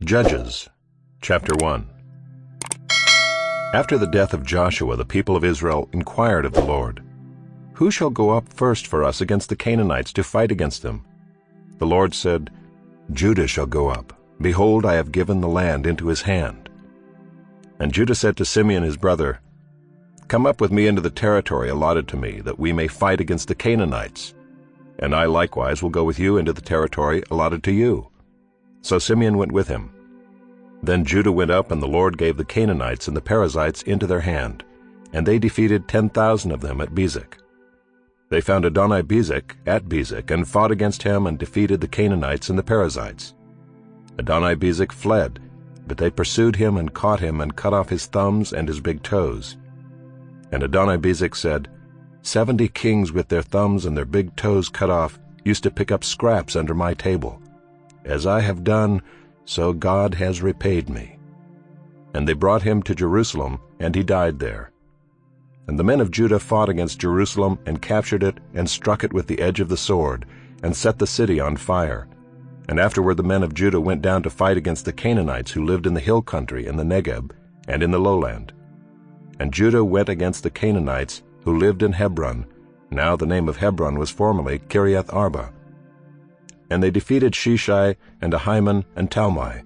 Judges, chapter 1. After the death of Joshua, the people of Israel inquired of the Lord, "Who shall go up first for us against the Canaanites to fight against them?" The Lord said, "Judah shall go up. Behold, I have given the land into his hand." And Judah said to Simeon his brother, "Come up with me into the territory allotted to me, that we may fight against the Canaanites. And I likewise will go with you into the territory allotted to you." So Simeon went with him. Then Judah went up, and the Lord gave the Canaanites and the Perizzites into their hand, and they defeated 10,000 of them at Bezek. They found Adoni-Bezek at Bezek, and fought against him, and defeated the Canaanites and the Perizzites. Adoni-Bezek fled, but they pursued him and caught him, and cut off his thumbs and his big toes. And Adoni-Bezek said, 70 kings with their thumbs and their big toes cut off used to pick up scraps under my table. As I have done, so God has repaid me. And they brought him to Jerusalem, and he died there. And the men of Judah fought against Jerusalem, and captured it, and struck it with the edge of the sword, and set the city on fire. And afterward the men of Judah went down to fight against the Canaanites who lived in the hill country, in the Negeb, and in the lowland. And Judah went against the Canaanites who lived in Hebron. Now the name of Hebron was formerly Kiriath Arba. And they defeated Sheshai, and Ahiman, and Talmai.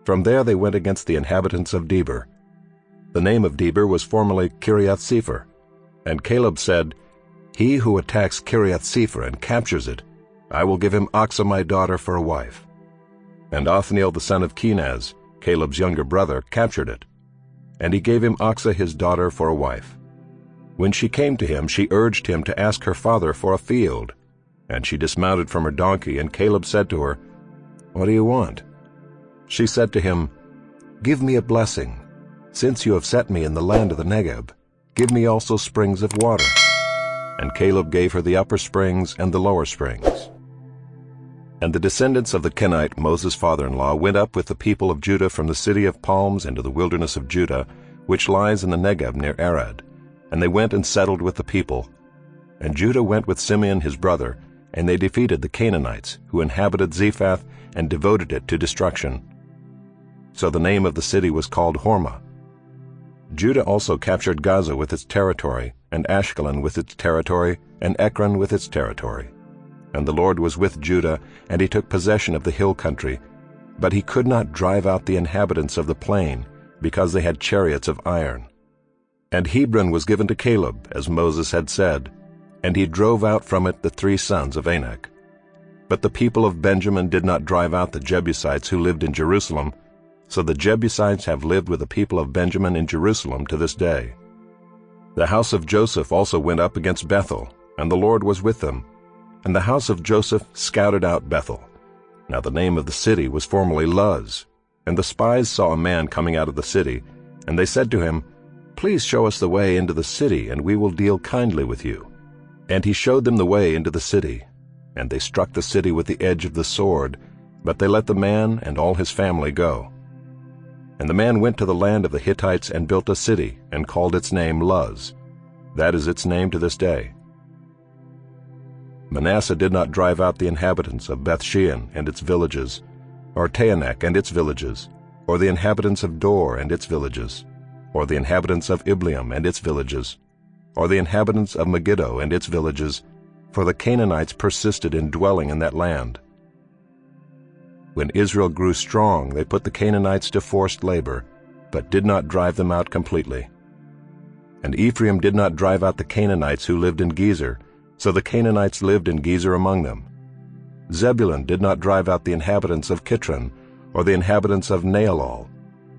From there they went against the inhabitants of Debir. The name of Debir was formerly Kiriath-Sepher. And Caleb said, "He who attacks Kiriath-Sepher and captures it, I will give him Achsah my daughter for a wife." And Othniel the son of Kenaz, Caleb's younger brother, captured it. And he gave him Achsah his daughter for a wife. When she came to him, she urged him to ask her father for a field. And she dismounted from her donkey, and Caleb said to her, "What do you want?" She said to him, "Give me a blessing. Since you have set me in the land of the Negeb, give me also springs of water." And Caleb gave her the upper springs and the lower springs. And the descendants of the Kenite, Moses' father-in-law, went up with the people of Judah from the city of palms into the wilderness of Judah, which lies in the Negeb near Arad. And they went and settled with the people. And Judah went with Simeon his brother, and they defeated the Canaanites, who inhabited Zephath, and devoted it to destruction. So the name of the city was called Hormah. Judah also captured Gaza with its territory, and Ashkelon with its territory, and Ekron with its territory. And the Lord was with Judah, and he took possession of the hill country. But he could not drive out the inhabitants of the plain, because they had chariots of iron. And Hebron was given to Caleb, as Moses had said, and he drove out from it the 3 sons of Anak. But the people of Benjamin did not drive out the Jebusites who lived in Jerusalem, so the Jebusites have lived with the people of Benjamin in Jerusalem to this day. The house of Joseph also went up against Bethel, and the Lord was with them. And the house of Joseph scouted out Bethel. Now the name of the city was formerly Luz. And the spies saw a man coming out of the city, and they said to him, "Please show us the way into the city, and we will deal kindly with you." And he showed them the way into the city. And they struck the city with the edge of the sword, but they let the man and all his family go. And the man went to the land of the Hittites and built a city, and called its name Luz. That is its name to this day. Manasseh did not drive out the inhabitants of Beth-shean and its villages, or Taanach and its villages, or the inhabitants of Dor and its villages, or the inhabitants of Ibleam and its villages, or the inhabitants of Megiddo and its villages, for the Canaanites persisted in dwelling in that land. When Israel grew strong, they put the Canaanites to forced labor, but did not drive them out completely. And Ephraim did not drive out the Canaanites who lived in Gezer, so the Canaanites lived in Gezer among them. Zebulun did not drive out the inhabitants of Kitron, or the inhabitants of Naalol,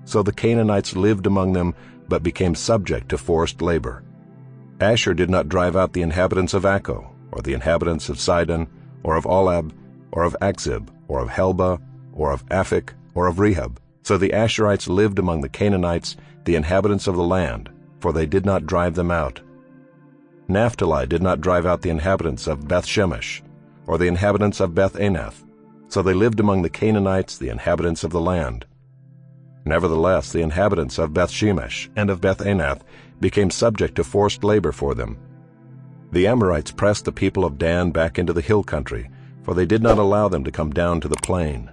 so the Canaanites lived among them, but became subject to forced labor. Asher did not drive out the inhabitants of Akko, or the inhabitants of Sidon, or of Olab, or of Akzib, or of Helba, or of Aphik, or of Rehob. So the Asherites lived among the Canaanites, the inhabitants of the land, for they did not drive them out. Naphtali did not drive out the inhabitants of Beth-shemesh, or the inhabitants of Beth-anath, so they lived among the Canaanites, the inhabitants of the land. Nevertheless, the inhabitants of Beth-shemesh and of Beth-anath became subject to forced labor for them. The Amorites pressed the people of Dan back into the hill country, for they did not allow them to come down to the plain.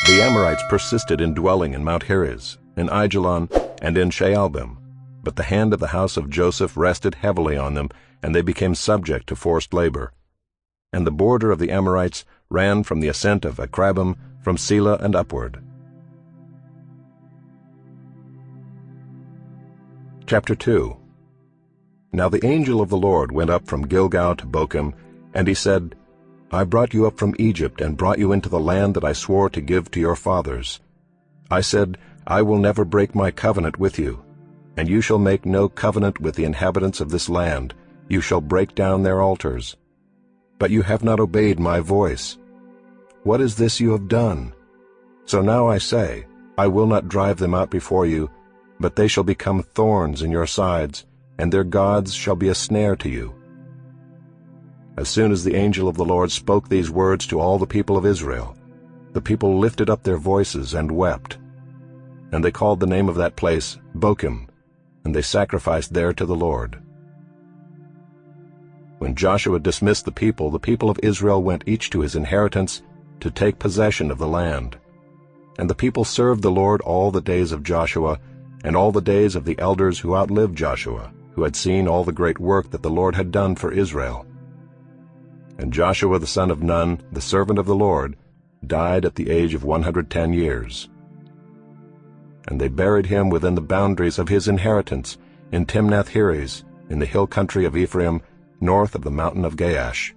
The Amorites persisted in dwelling in Mount Heres, in Aijalon, and in Shaalbim, but the hand of the house of Joseph rested heavily on them, and they became subject to forced labor. And the border of the Amorites ran from the ascent of Akrabim, from Selah and upward. Chapter 2. Now the angel of the Lord went up from Gilgal to Bochim, and he said, I brought you up from Egypt and brought you into the land that I swore to give to your fathers. I said, I will never break my covenant with you, and you shall make no covenant with the inhabitants of this land. You shall break down their altars. But you have not obeyed my voice. What is this you have done? So now I say, I will not drive them out before you, but they shall become thorns in your sides, and their gods shall be a snare to you. As soon as the angel of the Lord spoke these words to all the people of Israel, the people lifted up their voices and wept. And they called the name of that place Bochim, and they sacrificed there to the Lord. When Joshua dismissed the people of Israel went each to his inheritance to take possession of the land. And the people served the Lord all the days of Joshua, and all the days of the elders who outlived Joshua, who had seen all the great work that the Lord had done for Israel. And Joshua the son of Nun, the servant of the Lord, died at the age of 110 years. And they buried him within the boundaries of his inheritance, in Timnath-Heres, in the hill country of Ephraim, north of the mountain of Gaash.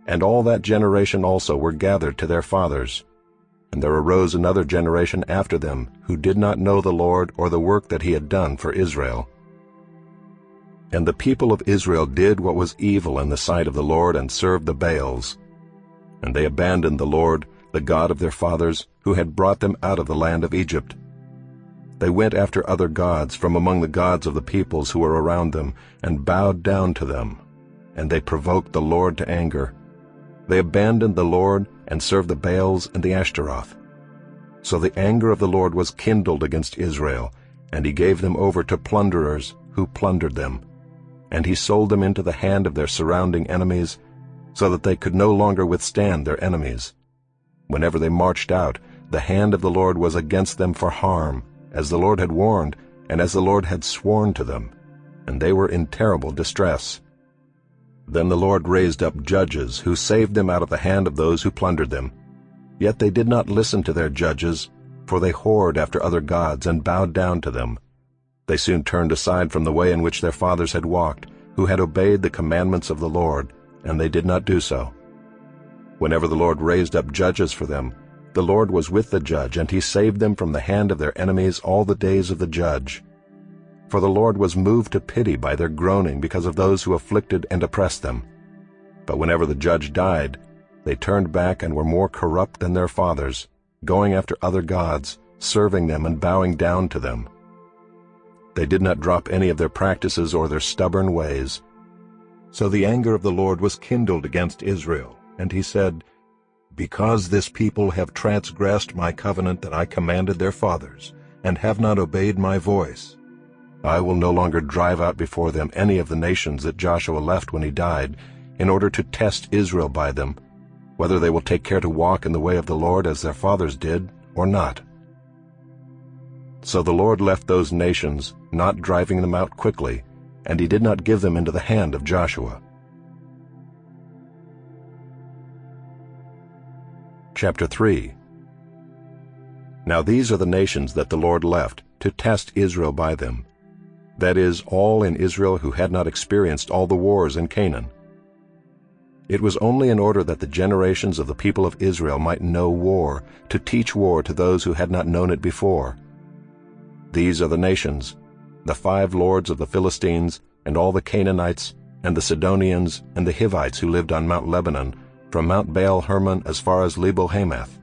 And all that generation also were gathered to their fathers. And there arose another generation after them, who did not know the Lord or the work that he had done for Israel. And the people of Israel did what was evil in the sight of the Lord, and served the Baals. And they abandoned the Lord, the God of their fathers, who had brought them out of the land of Egypt. They went after other gods from among the gods of the peoples who were around them, and bowed down to them. And they provoked the Lord to anger. They abandoned the Lord, and served the Baals and the Ashtaroth. So the anger of the Lord was kindled against Israel, and he gave them over to plunderers, who plundered them. And he sold them into the hand of their surrounding enemies, so that they could no longer withstand their enemies. Whenever they marched out, the hand of the Lord was against them for harm, as the Lord had warned, and as the Lord had sworn to them, and they were in terrible distress. Then the Lord raised up judges, who saved them out of the hand of those who plundered them. Yet they did not listen to their judges, for they whored after other gods and bowed down to them. They soon turned aside from the way in which their fathers had walked, who had obeyed the commandments of the Lord, and they did not do so. Whenever the Lord raised up judges for them, the Lord was with the judge, and he saved them from the hand of their enemies all the days of the judge. For the Lord was moved to pity by their groaning because of those who afflicted and oppressed them. But whenever the judge died, they turned back and were more corrupt than their fathers, going after other gods, serving them and bowing down to them. They did not drop any of their practices or their stubborn ways. So the anger of the Lord was kindled against Israel, and he said, Because this people have transgressed my covenant that I commanded their fathers, and have not obeyed my voice, I will no longer drive out before them any of the nations that Joshua left when he died, in order to test Israel by them, whether they will take care to walk in the way of the Lord as their fathers did, or not. So the Lord left those nations, not driving them out quickly, and he did not give them into the hand of Joshua. Chapter 3. Now these are the nations that the Lord left, to test Israel by them, that is, all in Israel who had not experienced all the wars in Canaan. It was only in order that the generations of the people of Israel might know war, to teach war to those who had not known it before. These are the nations, the 5 lords of the Philistines, and all the Canaanites, and the Sidonians, and the Hivites who lived on Mount Lebanon, from Mount Baal-Hermon as far as Lebo-Hamath.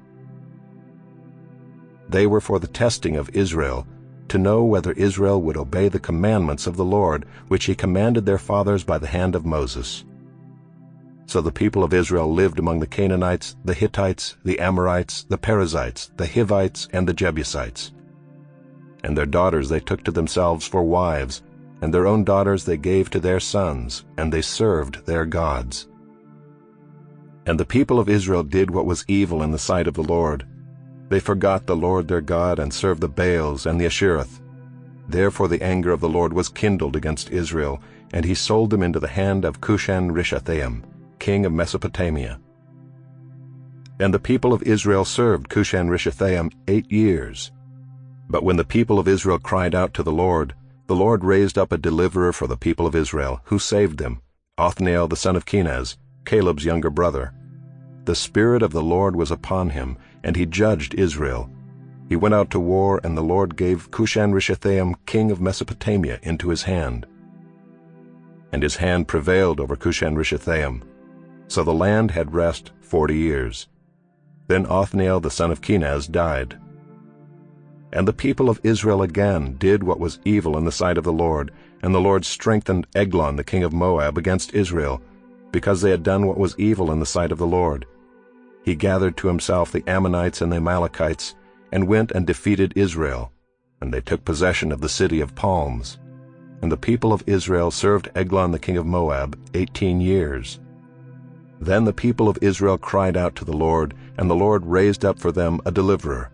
They were for the testing of Israel, to know whether Israel would obey the commandments of the Lord, which he commanded their fathers by the hand of Moses. So the people of Israel lived among the Canaanites, the Hittites, the Amorites, the Perizzites, the Hivites, and the Jebusites. And their daughters they took to themselves for wives, and their own daughters they gave to their sons, and they served their gods. And the people of Israel did what was evil in the sight of the Lord. They forgot the Lord their God and served the Baals and the Ashereth. Therefore the anger of the Lord was kindled against Israel, and he sold them into the hand of Cushan-Rishathaim, king of Mesopotamia. And the people of Israel served Cushan-Rishathaim 8 years. But when the people of Israel cried out to the Lord raised up a deliverer for the people of Israel, who saved them, Othniel the son of Kenaz, Caleb's younger brother. The Spirit of the Lord was upon him, and he judged Israel. He went out to war, and the Lord gave Cushan-Rishathaim, king of Mesopotamia, into his hand. And his hand prevailed over Cushan-Rishathaim. So the land had rest 40 years. Then Othniel the son of Kenaz died. And the people of Israel again did what was evil in the sight of the Lord, and the Lord strengthened Eglon the king of Moab against Israel, because they had done what was evil in the sight of the Lord. He gathered to himself the Ammonites and the Amalekites, and went and defeated Israel, and they took possession of the city of palms. And the people of Israel served Eglon the king of Moab 18 years. Then the people of Israel cried out to the Lord, and the Lord raised up for them a deliverer,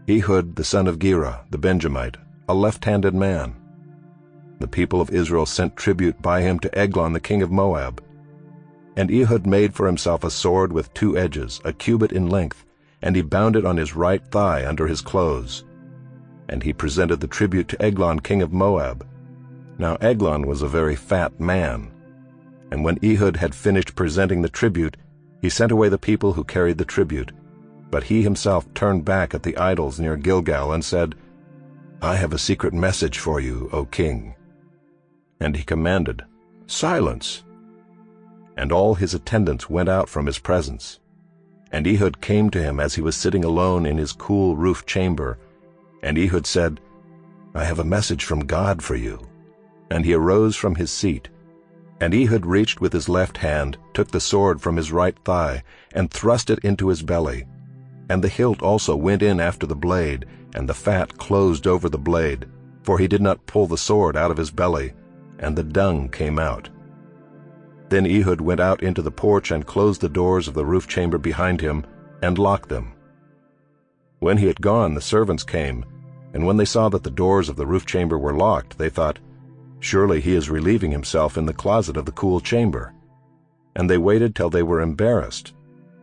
Ehud the son of Gera, the Benjamite, a left-handed man. The people of Israel sent tribute by him to Eglon the king of Moab. And Ehud made for himself a sword with 2 edges, a cubit in length, and he bound it on his right thigh under his clothes. And he presented the tribute to Eglon king of Moab. Now Eglon was a very fat man. And when Ehud had finished presenting the tribute, he sent away the people who carried the tribute. But he himself turned back at the idols near Gilgal and said, I have a secret message for you, O king. And he commanded, Silence! And all his attendants went out from his presence. And Ehud came to him as he was sitting alone in his cool roof chamber. And Ehud said, I have a message from God for you. And he arose from his seat. And Ehud reached with his left hand, took the sword from his right thigh, and thrust it into his belly. And the hilt also went in after the blade, and the fat closed over the blade, for he did not pull the sword out of his belly, and the dung came out. Then Ehud went out into the porch and closed the doors of the roof chamber behind him, and locked them. When he had gone, the servants came, and when they saw that the doors of the roof chamber were locked, they thought, Surely he is relieving himself in the closet of the cool chamber. And they waited till they were embarrassed.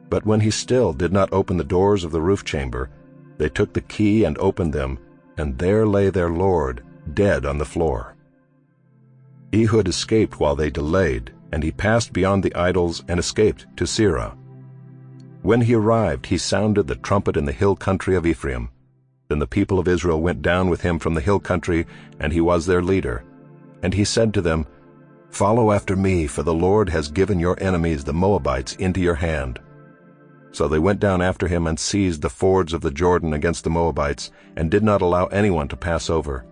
But when he still did not open the doors of the roof chamber, they took the key and opened them, and there lay their lord, dead on the floor. Ehud escaped while they delayed, and he passed beyond the idols and escaped to Seirah. When he arrived, he sounded the trumpet in the hill country of Ephraim. Then the people of Israel went down with him from the hill country, and he was their leader. And he said to them, Follow after me, for the Lord has given your enemies the Moabites into your hand. So they went down after him and seized the fords of the Jordan against the Moabites, and did not allow anyone to pass over.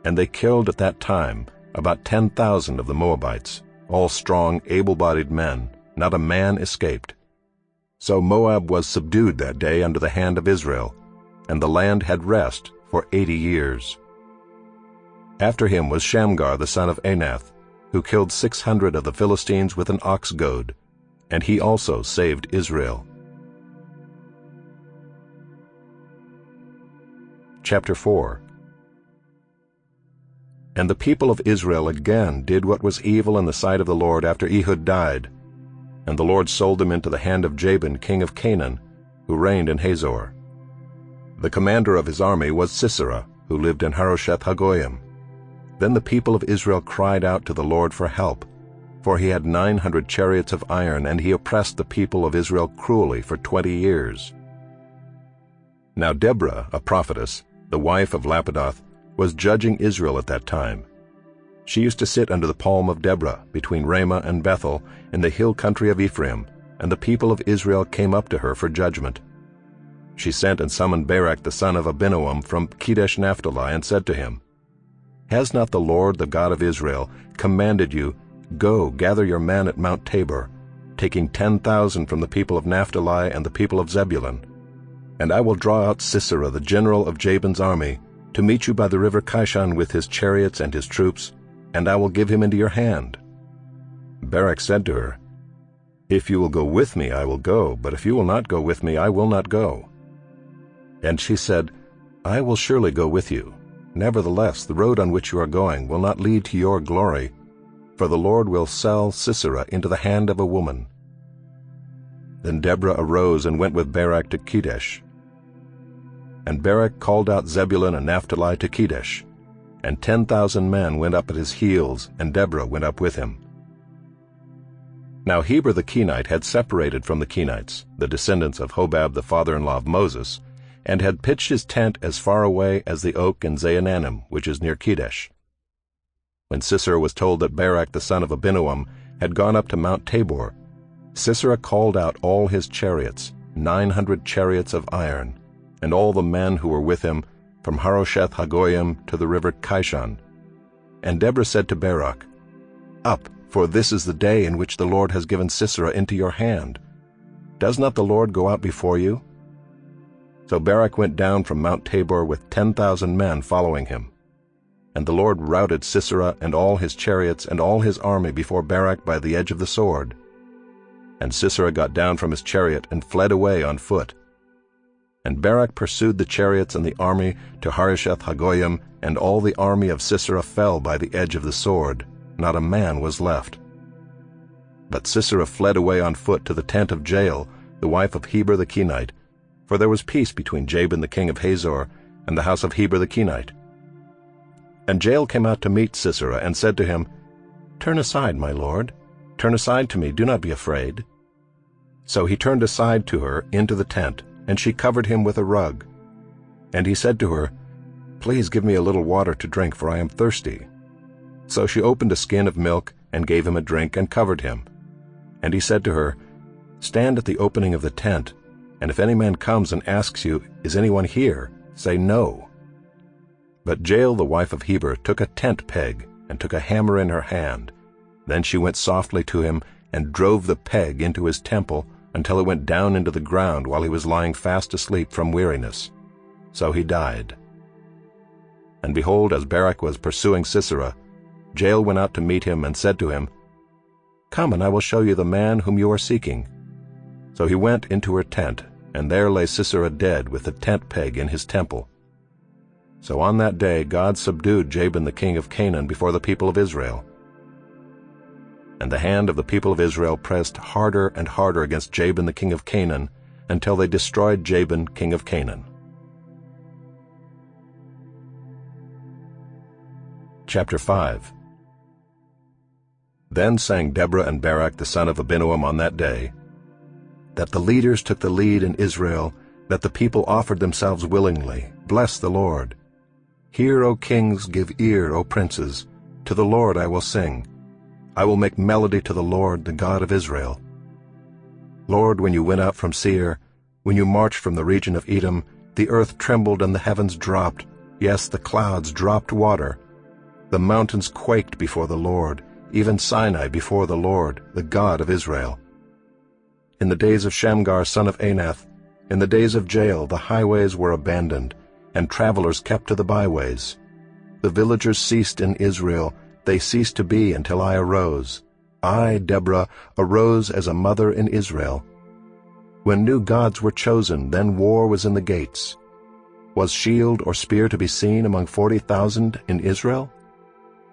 And they killed at that time about 10,000 of the Moabites, all strong, able-bodied men. Not a man escaped. So Moab was subdued that day under the hand of Israel, and the land had rest for 80 years. After him was Shamgar the son of Anath, who killed 600 of the Philistines with an ox goad, and he also saved Israel. Chapter 4. And the people of Israel again did what was evil in the sight of the Lord after Ehud died. And the Lord sold them into the hand of Jabin king of Canaan, who reigned in Hazor. The commander of his army was Sisera, who lived in Harosheth-Hagoyim. Then the people of Israel cried out to the Lord for help, for he had 900 chariots of iron, and he oppressed the people of Israel cruelly for 20 years. Now Deborah, a prophetess, the wife of Lapidoth, was judging Israel at that time. She used to sit under the palm of Deborah, between Ramah and Bethel, in the hill country of Ephraim, and the people of Israel came up to her for judgment. She sent and summoned Barak the son of Abinoam from Kedesh Naphtali, and said to him, Has not the Lord, the God of Israel, commanded you, Go, gather your men at Mount Tabor, taking 10,000 from the people of Naphtali and the people of Zebulun? And I will draw out Sisera, the general of Jabin's army, to meet you by the river Kishon with his chariots and his troops, and I will give him into your hand. Barak said to her, If you will go with me, I will go, but if you will not go with me, I will not go. And she said, I will surely go with you. Nevertheless, the road on which you are going will not lead to your glory, for the Lord will sell Sisera into the hand of a woman. Then Deborah arose and went with Barak to Kedesh. And Barak called out Zebulun and Naphtali to Kedesh, and 10,000 men went up at his heels, and Deborah went up with him. Now Heber the Kenite had separated from the Kenites, the descendants of Hobab the father-in-law of Moses, and had pitched his tent as far away as the oak in Zaanannim, which is near Kedesh. When Sisera was told that Barak the son of Abinoam had gone up to Mount Tabor, Sisera called out all his chariots, 900 chariots of iron, and all the men who were with him, from Harosheth Hagoyim to the river Kishon. And Deborah said to Barak, Up, for this is the day in which the Lord has given Sisera into your hand. Does not the Lord go out before you? So Barak went down from Mount Tabor with 10,000 men following him. And the Lord routed Sisera and all his chariots and all his army before Barak by the edge of the sword. And Sisera got down from his chariot and fled away on foot. And Barak pursued the chariots and the army to Harosheth Hagoyim, and all the army of Sisera fell by the edge of the sword. Not a man was left. But Sisera fled away on foot to the tent of Jael, the wife of Heber the Kenite, for there was peace between Jabin the king of Hazor and the house of Heber the Kenite. And Jael came out to meet Sisera and said to him, Turn aside, my lord. Turn aside to me, do not be afraid. So he turned aside to her into the tent, and she covered him with a rug. And he said to her, Please give me a little water to drink, for I am thirsty. So she opened a skin of milk and gave him a drink and covered him. And he said to her, Stand at the opening of the tent, and if any man comes and asks you, Is anyone here? Say no. But Jael the wife of Heber took a tent peg and took a hammer in her hand. Then she went softly to him and drove the peg into his temple until it went down into the ground while he was lying fast asleep from weariness. So he died. And behold, as Barak was pursuing Sisera, Jael went out to meet him and said to him, Come, and I will show you the man whom you are seeking. So he went into her tent, and there lay Sisera dead with the tent peg in his temple. So on that day God subdued Jabin the king of Canaan before the people of Israel. And the hand of the people of Israel pressed harder and harder against Jabin the king of Canaan, until they destroyed Jabin king of Canaan. Chapter 5. Then sang Deborah and Barak the son of Abinoam on that day, that the leaders took the lead in Israel, that the people offered themselves willingly. Bless the Lord. Hear, O kings, give ear, O princes. To the Lord I will sing. I will make melody to the Lord, the God of Israel. Lord, when you went out from Seir, when you marched from the region of Edom, the earth trembled and the heavens dropped. Yes, the clouds dropped water. The mountains quaked before the Lord, even Sinai before the Lord, the God of Israel. In the days of Shamgar son of Anath, in the days of Jael, the highways were abandoned, and travelers kept to the byways. The villagers ceased in Israel, they ceased to be until I arose. I, Deborah, arose as a mother in Israel. When new gods were chosen, then war was in the gates. Was shield or spear to be seen among 40,000 in Israel?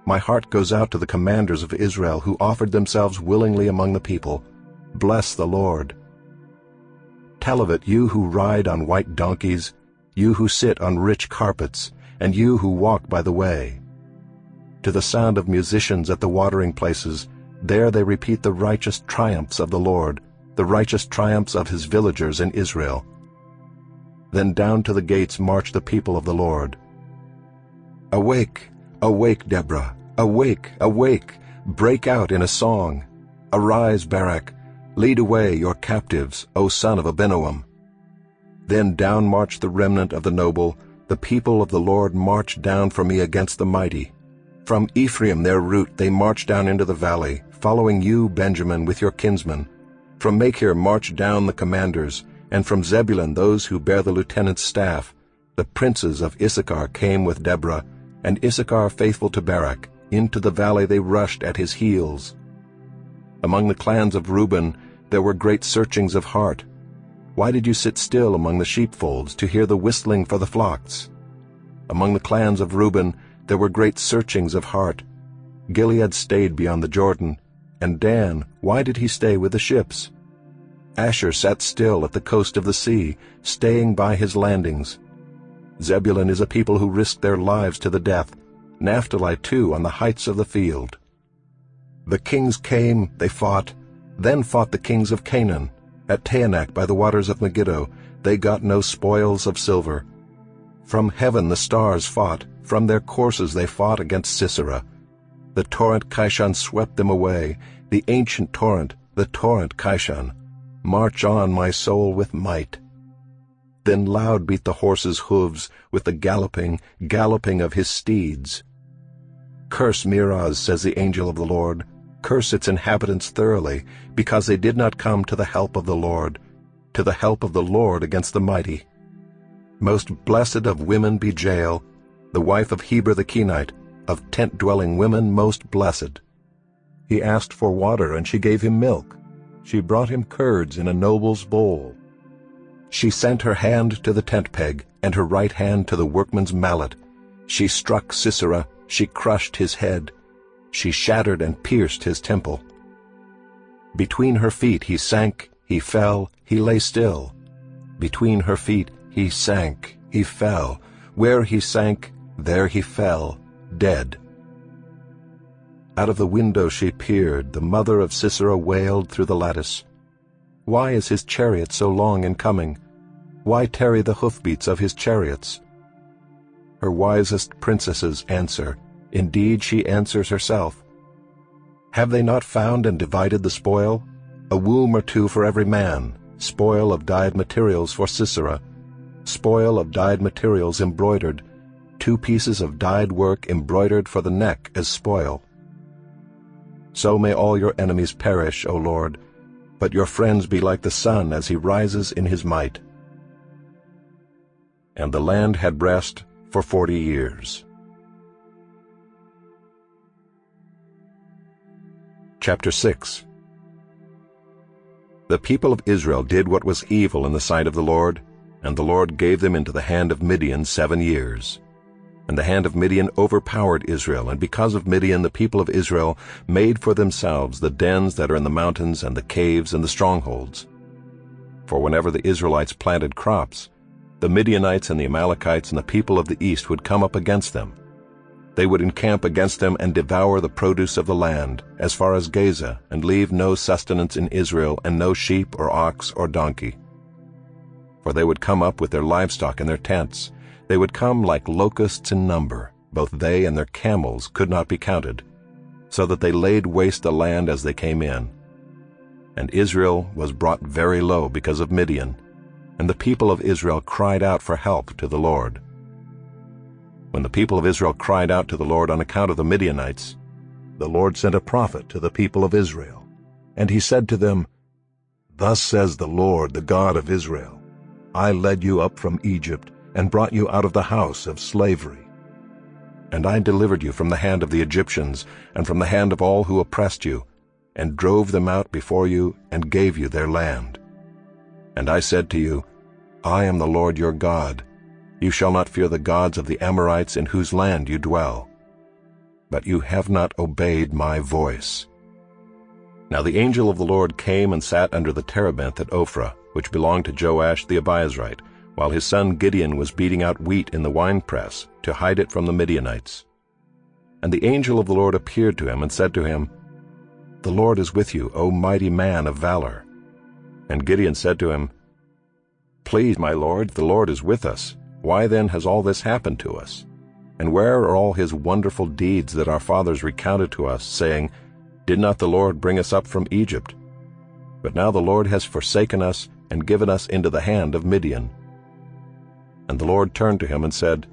My heart goes out to the commanders of Israel who offered themselves willingly among the people. Bless the Lord. Tell of it, you who ride on white donkeys, you who sit on rich carpets, and you who walk by the way. To the sound of musicians at the watering places, there they repeat the righteous triumphs of the Lord, the righteous triumphs of his villagers in Israel. Then down to the gates march the people of the Lord. Awake, awake, Deborah, awake, awake, break out in a song. Arise, Barak, lead away your captives, O son of Abinoam. Then down marched the remnant of the noble, the people of the Lord marched down for me against the mighty. From Ephraim their route they marched down into the valley, following you, Benjamin, with your kinsmen. From Machir marched down the commanders, and from Zebulun those who bear the lieutenant's staff. The princes of Issachar came with Deborah, and Issachar faithful to Barak. Into the valley they rushed at his heels. Among the clans of Reuben there were great searchings of heart. Why did you sit still among the sheepfolds to hear the whistling for the flocks? Among the clans of Reuben there were great searchings of heart. Gilead stayed beyond the Jordan, and Dan, why did he stay with the ships? Asher sat still at the coast of the sea, staying by his landings. Zebulun is a people who risk their lives to the death, Naphtali too on the heights of the field. The kings came, they fought, then fought the kings of Canaan. At Taanach by the waters of Megiddo, they got no spoils of silver. From heaven the stars fought, from their courses they fought against Sisera. The torrent Kishon swept them away, the ancient torrent, the torrent Kishon. March on, my soul, with might. Then loud beat the horses' hooves with the galloping of his steeds. Curse Meroz, says the angel of the Lord. Curse its inhabitants thoroughly, because they did not come to the help of the Lord against the mighty. Most blessed of women be Jael, the wife of Heber the Kenite, of tent-dwelling women most blessed. He asked for water, and she gave him milk. She brought him curds in a noble's bowl. She sent her hand to the tent peg, and her right hand to the workman's mallet. She struck Sisera, she crushed his head. She shattered and pierced his temple. Between her feet he sank, he fell, he lay still. Between her feet he sank, he fell. Where he sank, there he fell, dead. Out of the window she peered, the mother of Sisera wailed through the lattice. Why is his chariot so long in coming? Why tarry the hoofbeats of his chariots? Her wisest princesses answer. Indeed, she answers herself. Have they not found and divided the spoil? A womb or two for every man, spoil of dyed materials for Sisera, spoil of dyed materials embroidered, 2 pieces of dyed work embroidered for the neck as spoil. So may all your enemies perish, O Lord, but your friends be like the sun as he rises in his might. And the land had rest for 40 years. Chapter 6. The people of Israel did what was evil in the sight of the Lord, and the Lord gave them into the hand of Midian 7 years. And the hand of Midian overpowered Israel, and because of Midian the people of Israel made for themselves the dens that are in the mountains and the caves and the strongholds. For whenever the Israelites planted crops, the Midianites and the Amalekites and the people of the east would come up against them. They would encamp against them and devour the produce of the land, as far as Gaza, and leave no sustenance in Israel, and no sheep or ox or donkey. For they would come up with their livestock and their tents. They would come like locusts in number. Both they and their camels could not be counted, so that they laid waste the land as they came in. And Israel was brought very low because of Midian, and the people of Israel cried out for help to the Lord. When the people of Israel cried out to the Lord on account of the Midianites, the Lord sent a prophet to the people of Israel. And he said to them, Thus says the Lord, the God of Israel, I led you up from Egypt, and brought you out of the house of slavery. And I delivered you from the hand of the Egyptians, and from the hand of all who oppressed you, and drove them out before you, and gave you their land. And I said to you, I am the Lord your God. You shall not fear the gods of the Amorites in whose land you dwell. But you have not obeyed my voice. Now the angel of the Lord came and sat under the terebinth at Ophrah, which belonged to Joash the Abiezrite, while his son Gideon was beating out wheat in the winepress to hide it from the Midianites. And the angel of the Lord appeared to him and said to him, The Lord is with you, O mighty man of valor. And Gideon said to him, Please, my Lord, the Lord is with us. Why then has all this happened to us? And where are all his wonderful deeds that our fathers recounted to us, saying, Did not the Lord bring us up from Egypt? But now the Lord has forsaken us and given us into the hand of Midian. And the Lord turned to him and said,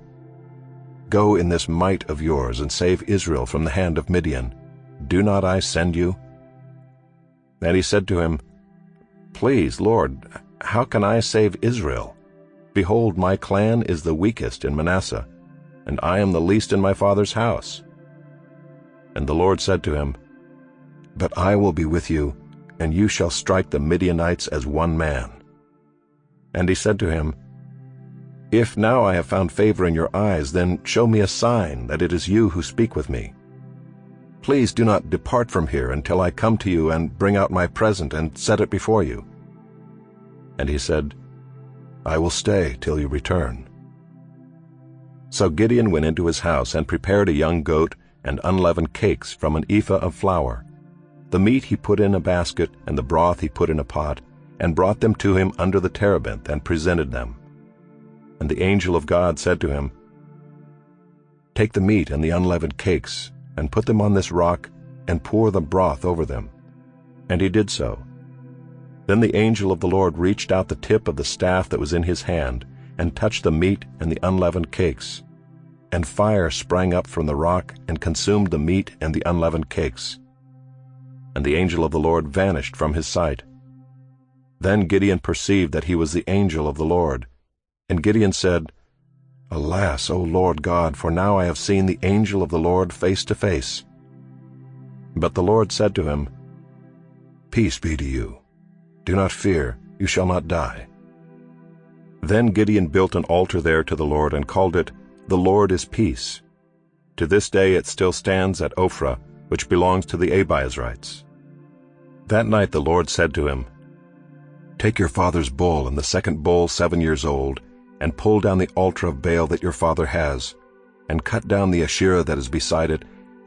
Go in this might of yours and save Israel from the hand of Midian. Do not I send you? And he said to him, Please, Lord, how can I save Israel? Behold, my clan is the weakest in Manasseh, and I am the least in my father's house. And the Lord said to him, But I will be with you, and you shall strike the Midianites as one man. And he said to him, "If now I have found favor in your eyes, then show me a sign that it is you who speak with me. Please do not depart from here until I come to you and bring out my present and set it before you." And he said, "I will stay till you return." So Gideon went into his house and prepared a young goat and unleavened cakes from an ephah of flour. The meat he put in a basket, and the broth he put in a pot, and brought them to him under the terebinth, and presented them. And the angel of God said to him, "Take the meat and the unleavened cakes, and put them on this rock, and pour the broth over them." And he did so. Then the angel of the Lord reached out the tip of the staff that was in his hand, and touched the meat and the unleavened cakes. And fire sprang up from the rock, and consumed the meat and the unleavened cakes. And the angel of the Lord vanished from his sight. Then Gideon perceived that he was the angel of the Lord. And Gideon said, "Alas, O Lord God, for now I have seen the angel of the Lord face to face." But the Lord said to him, "Peace be to you. Do not fear, you shall not die." Then Gideon built an altar there to the Lord and called it, "The Lord is Peace." To this day it still stands at Ophrah, which belongs to the Abiezrites. That night the Lord said to him, "Take your father's bull and the second bull 7 years old, and pull down the altar of Baal that your father has, and cut down the Asherah that is beside it,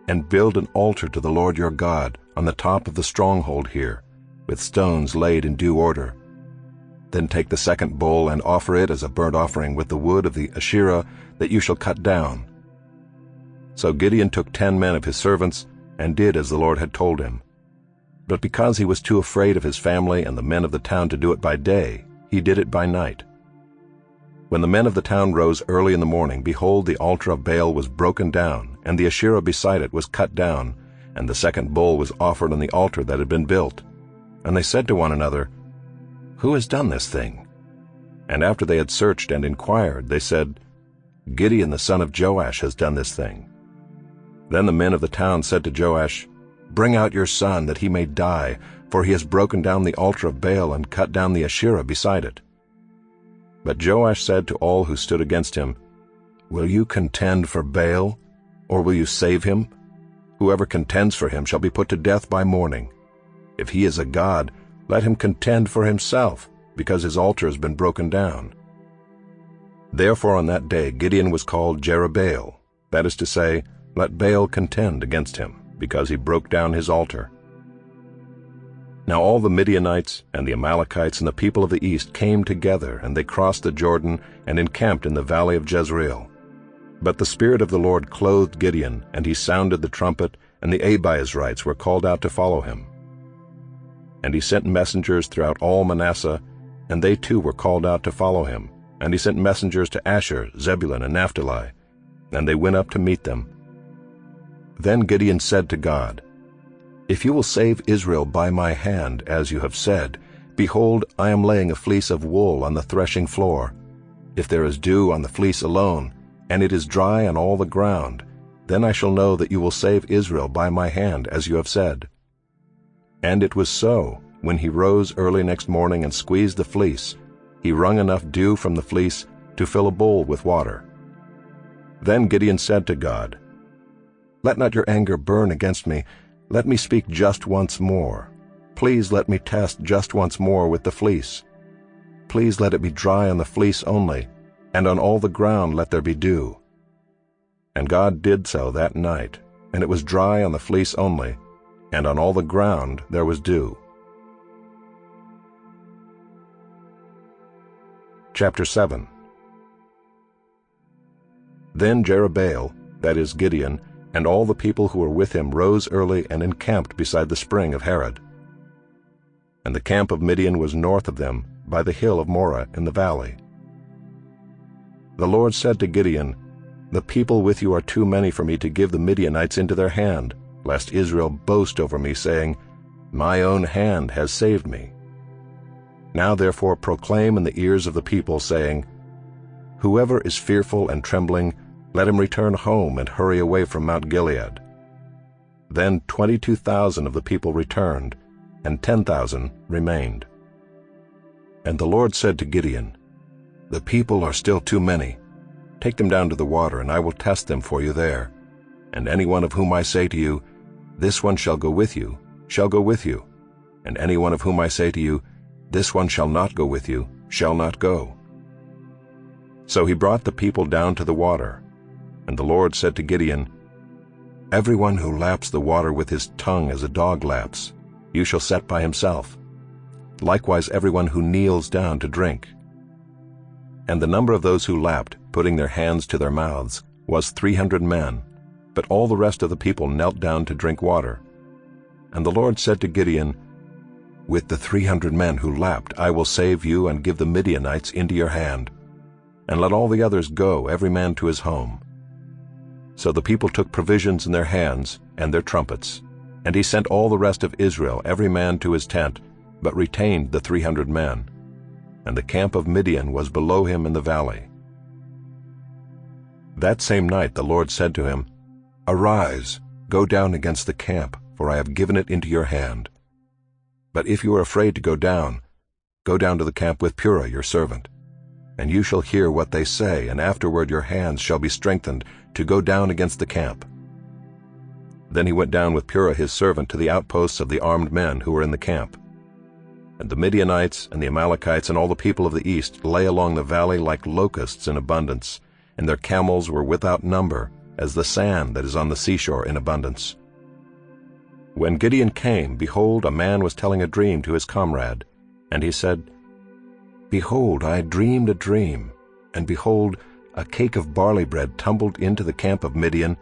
and build an altar to the Lord your God on the top of the stronghold here, with stones laid in due order. Then take the second bull and offer it as a burnt offering with the wood of the Asherah that you shall cut down." So Gideon took 10 men of his servants, and did as the Lord had told him. But because he was too afraid of his family and the men of the town to do it by day, he did it by night. When the men of the town rose early in the morning, behold, the altar of Baal was broken down, and the Asherah beside it was cut down, and the second bull was offered on the altar that had been built. And they said to one another, "Who has done this thing?" And after they had searched and inquired, they said, "Gideon the son of Joash has done this thing." Then the men of the town said to Joash, "Bring out your son, that he may die, for he has broken down the altar of Baal and cut down the Asherah beside it." But Joash said to all who stood against him, "Will you contend for Baal, or will you save him? Whoever contends for him shall be put to death by morning. If he is a god, let him contend for himself, because his altar has been broken down." Therefore on that day Gideon was called Jerubbaal, that is to say, let Baal contend against him, because he broke down his altar. Now all the Midianites and the Amalekites and the people of the east came together, and they crossed the Jordan and encamped in the valley of Jezreel. But the Spirit of the Lord clothed Gideon, and he sounded the trumpet, and the Abiezrites were called out to follow him. And he sent messengers throughout all Manasseh, and they too were called out to follow him. And he sent messengers to Asher, Zebulun, and Naphtali, and they went up to meet them. Then Gideon said to God, "If you will save Israel by my hand, as you have said, behold, I am laying a fleece of wool on the threshing floor. If there is dew on the fleece alone, and it is dry on all the ground, then I shall know that you will save Israel by my hand, as you have said." And it was so, when he rose early next morning and squeezed the fleece, he wrung enough dew from the fleece to fill a bowl with water. Then Gideon said to God, "Let not your anger burn against me. Let me speak just once more. Please let me test just once more with the fleece. Please let it be dry on the fleece only, and on all the ground let there be dew." And God did so that night, and it was dry on the fleece only, and on all the ground there was dew. Chapter 7. Then Jerubbaal, that is Gideon, and all the people who were with him rose early and encamped beside the spring of Harod. And the camp of Midian was north of them, by the hill of Moreh in the valley. The Lord said to Gideon, "The people with you are too many for me to give the Midianites into their hand, lest Israel boast over me, saying, 'My own hand has saved me.' Now therefore proclaim in the ears of the people, saying, 'Whoever is fearful and trembling, let him return home and hurry away from Mount Gilead.' Then 22,000 of the people returned, and 10,000 remained. And the Lord said to Gideon, "The people are still too many. Take them down to the water, and I will test them for you there. And any one of whom I say to you, 'This one shall go with you,' shall go with you. And any one of whom I say to you, 'This one shall not go with you,' shall not go." So he brought the people down to the water. And the Lord said to Gideon, "Everyone who laps the water with his tongue as a dog laps, you shall set by himself. Likewise everyone who kneels down to drink." And the number of those who lapped, putting their hands to their mouths, was 300 men, but all the rest of the people knelt down to drink water. And the Lord said to Gideon, "With the 300 men who lapped I will save you and give the Midianites into your hand. And let all the others go, every man to his home." So the people took provisions in their hands and their trumpets, and he sent all the rest of Israel, every man to his tent, but retained the 300 men. And the camp of Midian was below him in the valley. That same night the Lord said to him, "Arise, go down against the camp, for I have given it into your hand. But if you are afraid to go down to the camp with Purah your servant. And you shall hear what they say, and afterward your hands shall be strengthened to go down against the camp." Then he went down with Purah his servant to the outposts of the armed men who were in the camp. And the Midianites and the Amalekites and all the people of the east lay along the valley like locusts in abundance, and their camels were without number, as the sand that is on the seashore in abundance. When Gideon came, behold, a man was telling a dream to his comrade. And he said, "Behold, I dreamed a dream, and behold, a cake of barley bread tumbled into the camp of Midian,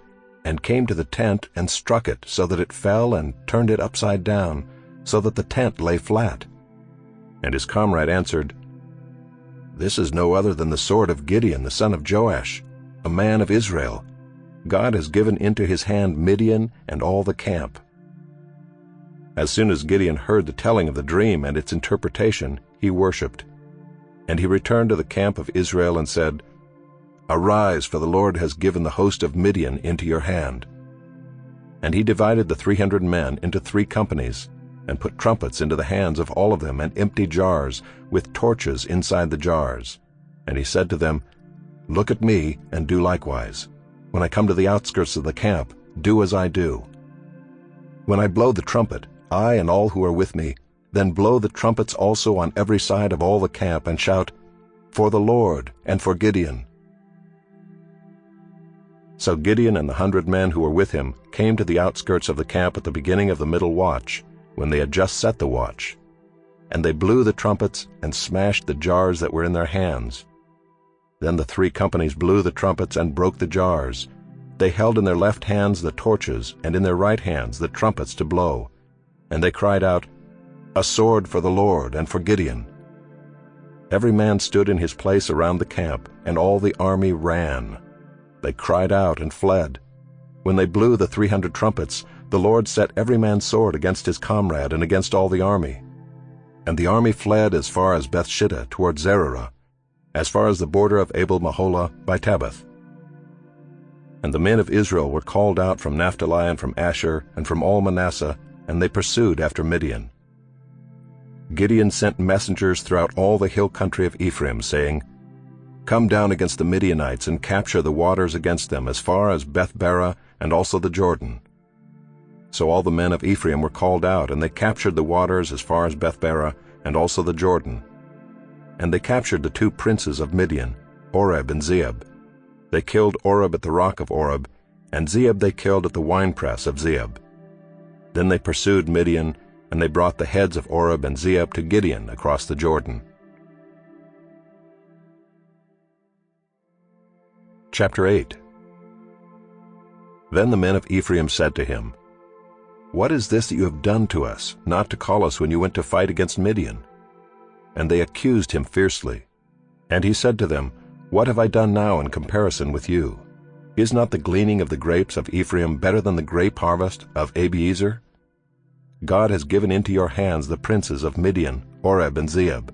and came to the tent and struck it, so that it fell and turned it upside down, so that the tent lay flat." And his comrade answered, "This is no other than the sword of Gideon the son of Joash, a man of Israel. God has given into his hand Midian and all the camp." As soon as Gideon heard the telling of the dream and its interpretation, he worshipped. And he returned to the camp of Israel and said, "Arise, for the Lord has given the host of Midian into your hand." And he divided the 300 men into 3 companies, and put trumpets into the hands of all of them, and empty jars, with torches inside the jars. And he said to them, "Look at me, and do likewise. When I come to the outskirts of the camp, do as I do. When I blow the trumpet, I and all who are with me, then blow the trumpets also on every side of all the camp, and shout, 'For the Lord, and for Gideon.'" So Gideon and the 100 men who were with him came to the outskirts of the camp at the beginning of the middle watch, when they had just set the watch. And they blew the trumpets and smashed the jars that were in their hands. Then the 3 companies blew the trumpets and broke the jars. They held in their left hands the torches, and in their right hands the trumpets to blow. And they cried out, "A sword for the Lord and for Gideon." Every man stood in his place around the camp, and all the army ran. They cried out and fled. When they blew the 300 trumpets, the Lord set every man's sword against his comrade and against all the army. And the army fled as far as Bethshittah toward Zererah, as far as the border of Abel-Maholah by Tabbath. And the men of Israel were called out from Naphtali and from Asher and from all Manasseh, and they pursued after Midian. Gideon sent messengers throughout all the hill country of Ephraim, saying, "Come down against the Midianites and capture the waters against them as far as Beth-barah and also the Jordan." So all the men of Ephraim were called out, and they captured the waters as far as Beth-barah and also the Jordan. And they captured the 2 princes of Midian, Oreb and Zeeb. They killed Oreb at the rock of Oreb, and Zeeb they killed at the winepress of Zeeb. Then they pursued Midian, and they brought the heads of Oreb and Zeeb to Gideon across the Jordan. Chapter 8. Then the men of Ephraim said to him, "What is this that you have done to us, not to call us when you went to fight against Midian?" And they accused him fiercely. And he said to them, "What have I done now in comparison with you? Is not the gleaning of the grapes of Ephraim better than the grape harvest of Abiezer? God has given into your hands the princes of Midian, Oreb and Zeeb.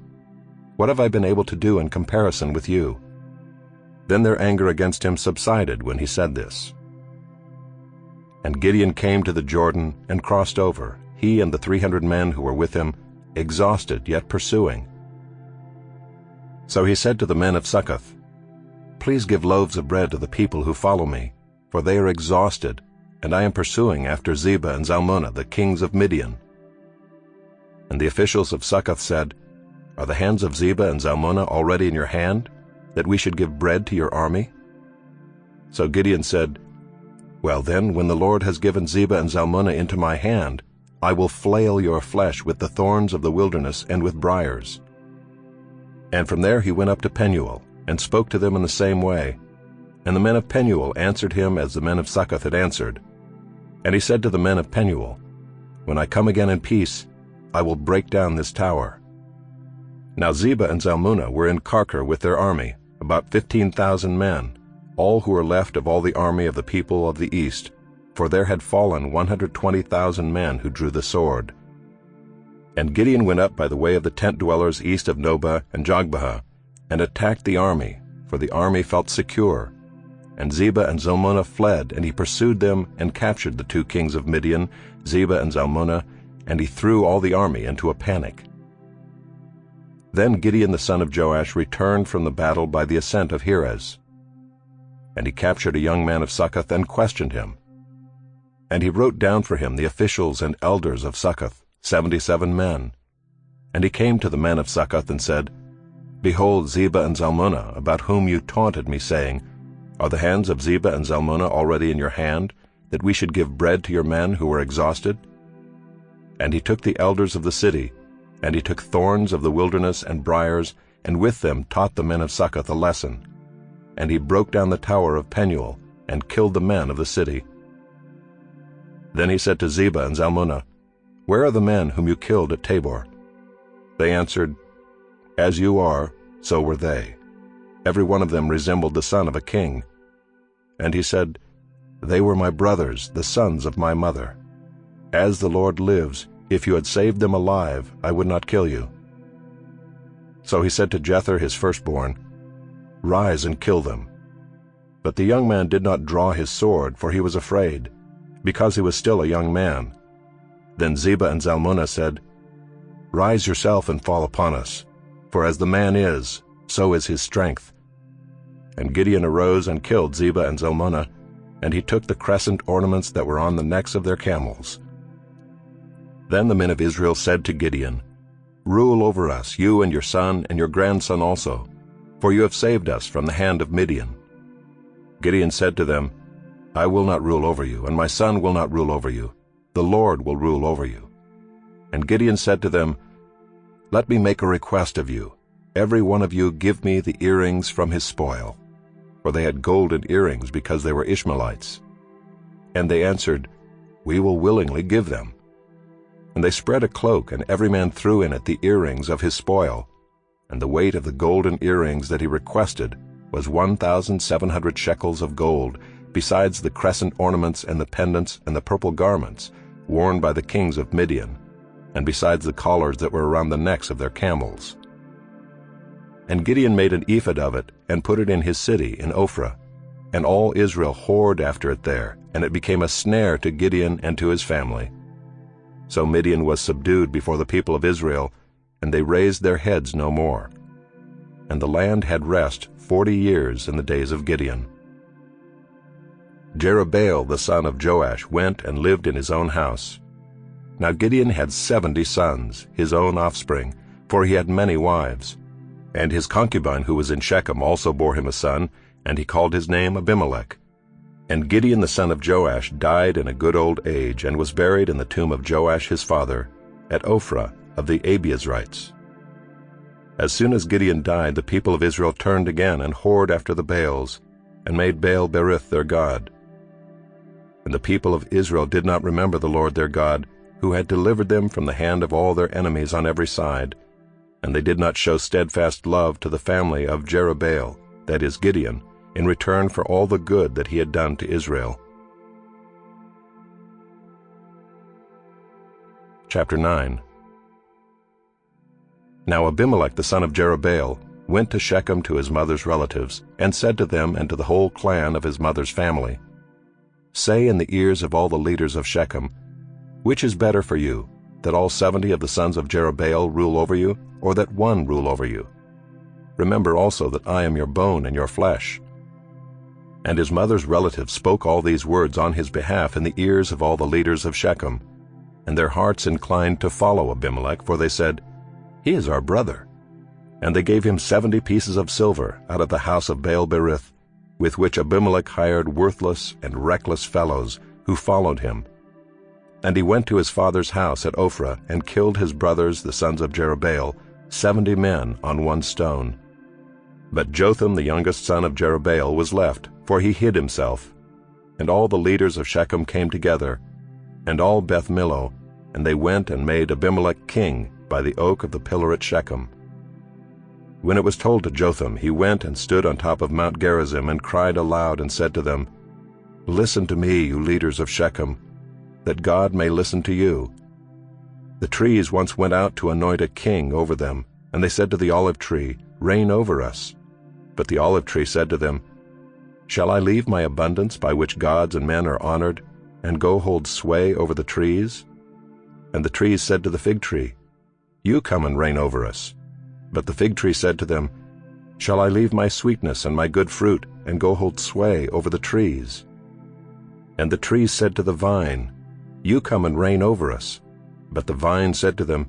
What have I been able to do in comparison with you?" Then their anger against him subsided when he said this. And Gideon came to the Jordan and crossed over, he and the 300 men who were with him, exhausted yet pursuing. So he said to the men of Succoth, "Please give loaves of bread to the people who follow me, for they are exhausted, and I am pursuing after Zebah and Zalmunna, the kings of Midian." And the officials of Succoth said, "Are the hands of Zebah and Zalmunna already in your hand, that we should give bread to your army?" So Gideon said, "Well then, when the Lord has given Zebah and Zalmunna into my hand, I will flail your flesh with the thorns of the wilderness and with briars." And from there he went up to Penuel, and spoke to them in the same way. And the men of Penuel answered him as the men of Succoth had answered. And he said to the men of Penuel, "When I come again in peace, I will break down this tower." Now Zebah and Zalmunna were in Karkor with their army, about 15,000 men, all who were left of all the army of the people of the east, for there had fallen 120,000 men who drew the sword. And Gideon went up by the way of the tent dwellers east of Nobah and Jogbehah, and attacked the army, for the army felt secure. And Zebah and Zalmunna fled, and he pursued them and captured the 2 kings of Midian, Zebah and Zalmunna, and he threw all the army into a panic. Then Gideon the son of Joash returned from the battle by the ascent of Heres. And he captured a young man of Succoth and questioned him. And he wrote down for him the officials and elders of Succoth, 77 men. And he came to the men of Succoth and said, "Behold Zebah and Zalmunna, about whom you taunted me, saying, Are the hands of Zebah and Zalmunna already in your hand, that we should give bread to your men who were exhausted?" And he took the elders of the city, and he took thorns of the wilderness and briars, and with them taught the men of Succoth a lesson. And he broke down the tower of Penuel, and killed the men of the city. Then he said to Zebah and Zalmunna, "Where are the men whom you killed at Tabor?" They answered, "As you are, so were they. Every one of them resembled the son of a king." And he said, "They were my brothers, the sons of my mother. As the Lord lives, if you had saved them alive, I would not kill you." So he said to Jether his firstborn, "Rise and kill them." But the young man did not draw his sword, for he was afraid, because he was still a young man. Then Zebah and Zalmunna said, "Rise yourself and fall upon us, for as the man is, so is his strength." And Gideon arose and killed Zebah and Zalmunna, and he took the crescent ornaments that were on the necks of their camels. Then the men of Israel said to Gideon, "Rule over us, you and your son and your grandson also, for you have saved us from the hand of Midian." Gideon said to them, "I will not rule over you, and my son will not rule over you. The Lord will rule over you." And Gideon said to them, "Let me make a request of you. Every one of you give me the earrings from his spoil." For they had golden earrings because they were Ishmaelites. And they answered, "We will willingly give them." And they spread a cloak, and every man threw in it the earrings of his spoil. And the weight of the golden earrings that he requested was 1,700 shekels of gold, besides the crescent ornaments and the pendants and the purple garments worn by the kings of Midian, and besides the collars that were around the necks of their camels. And Gideon made an ephod of it, and put it in his city in Ophrah. And all Israel whored after it there, and it became a snare to Gideon and to his family. So Midian was subdued before the people of Israel, and they raised their heads no more. And the land had rest 40 years in the days of Gideon. Jerubbaal the son of Joash went and lived in his own house. Now Gideon had 70 sons, his own offspring, for he had many wives. And his concubine who was in Shechem also bore him a son, and he called his name Abimelech. And Gideon the son of Joash died in a good old age, and was buried in the tomb of Joash his father, at Ophrah of the Abiezrites. As soon as Gideon died, the people of Israel turned again and whored after the Baals, and made Baal-berith their god. And the people of Israel did not remember the Lord their God, who had delivered them from the hand of all their enemies on every side, and they did not show steadfast love to the family of Jerubbaal, that is Gideon, in return for all the good that he had done to Israel. Chapter 9. Now Abimelech the son of Jerubbaal went to Shechem to his mother's relatives, and said to them and to the whole clan of his mother's family, "Say in the ears of all the leaders of Shechem, which is better for you, that all 70 of the sons of Jerubbaal rule over you, or that one rule over you? remember also that I am your bone and your flesh." And his mother's relatives spoke all these words on his behalf in the ears of all the leaders of Shechem. And their hearts inclined to follow Abimelech, for they said, "He is our brother." And they gave him 70 pieces of silver out of the house of Baal-berith, with which Abimelech hired worthless and reckless fellows who followed him. And he went to his father's house at Ophrah and killed his brothers, the sons of Jerubbaal, 70 men on one stone. But Jotham, the youngest son of Jerubbaal, was left, for he hid himself. And all the leaders of Shechem came together, and all Beth Millo, and they went and made Abimelech king by the oak of the pillar at Shechem. When it was told to Jotham, he went and stood on top of Mount Gerizim and cried aloud and said to them, "Listen to me, you leaders of Shechem, that God may listen to you. The trees once went out to anoint a king over them, and they said to the olive tree, 'Reign over us.' But the olive tree said to them, 'Shall I leave my abundance by which gods and men are honored, and go hold sway over the trees?' And the trees said to the fig tree, 'You come and reign over us.' But the fig tree said to them, 'Shall I leave my sweetness and my good fruit, and go hold sway over the trees?' And the trees said to the vine, 'You come and reign over us.' But the vine said to them,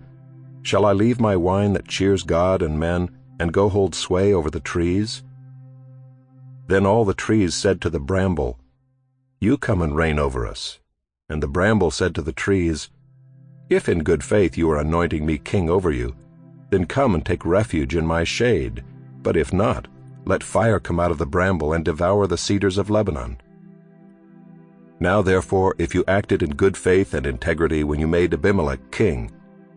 'Shall I leave my wine that cheers God and men, and go hold sway over the trees?' Then all the trees said to the bramble, 'You come and reign over us.' And the bramble said to the trees, 'If in good faith you are anointing me king over you, then come and take refuge in my shade. But if not, let fire come out of the bramble and devour the cedars of Lebanon.' Now therefore, if you acted in good faith and integrity when you made Abimelech king,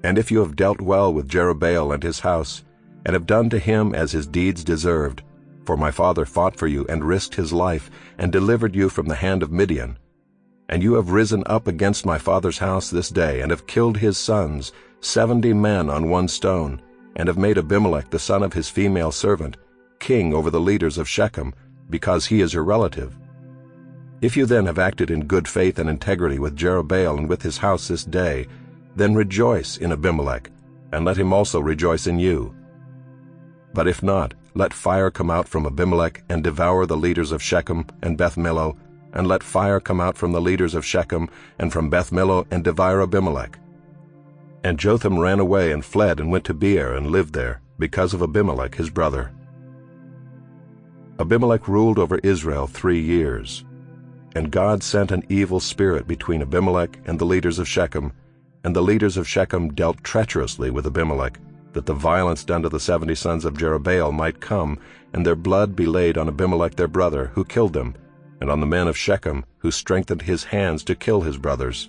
and if you have dealt well with Jerubbaal and his house, and have done to him as his deeds deserved, for my father fought for you and risked his life, and delivered you from the hand of Midian, and you have risen up against my father's house this day, and have killed his sons, 70 men on one stone, and have made Abimelech the son of his female servant king over the leaders of Shechem, because he is your relative. If you then have acted in good faith and integrity with Jerubbaal and with his house this day, then rejoice in Abimelech, and let him also rejoice in you. But if not, let fire come out from Abimelech and devour the leaders of Shechem and Beth Millo, and let fire come out from the leaders of Shechem and from Beth Millo and devour Abimelech." And Jotham ran away and fled and went to Beer and lived there, because of Abimelech his brother. Abimelech ruled over Israel 3 years. And God sent an evil spirit between Abimelech and the leaders of Shechem, and the leaders of Shechem dealt treacherously with Abimelech, that the violence done to the 70 sons of Jerubbaal might come, and their blood be laid on Abimelech their brother, who killed them, and on the men of Shechem, who strengthened his hands to kill his brothers.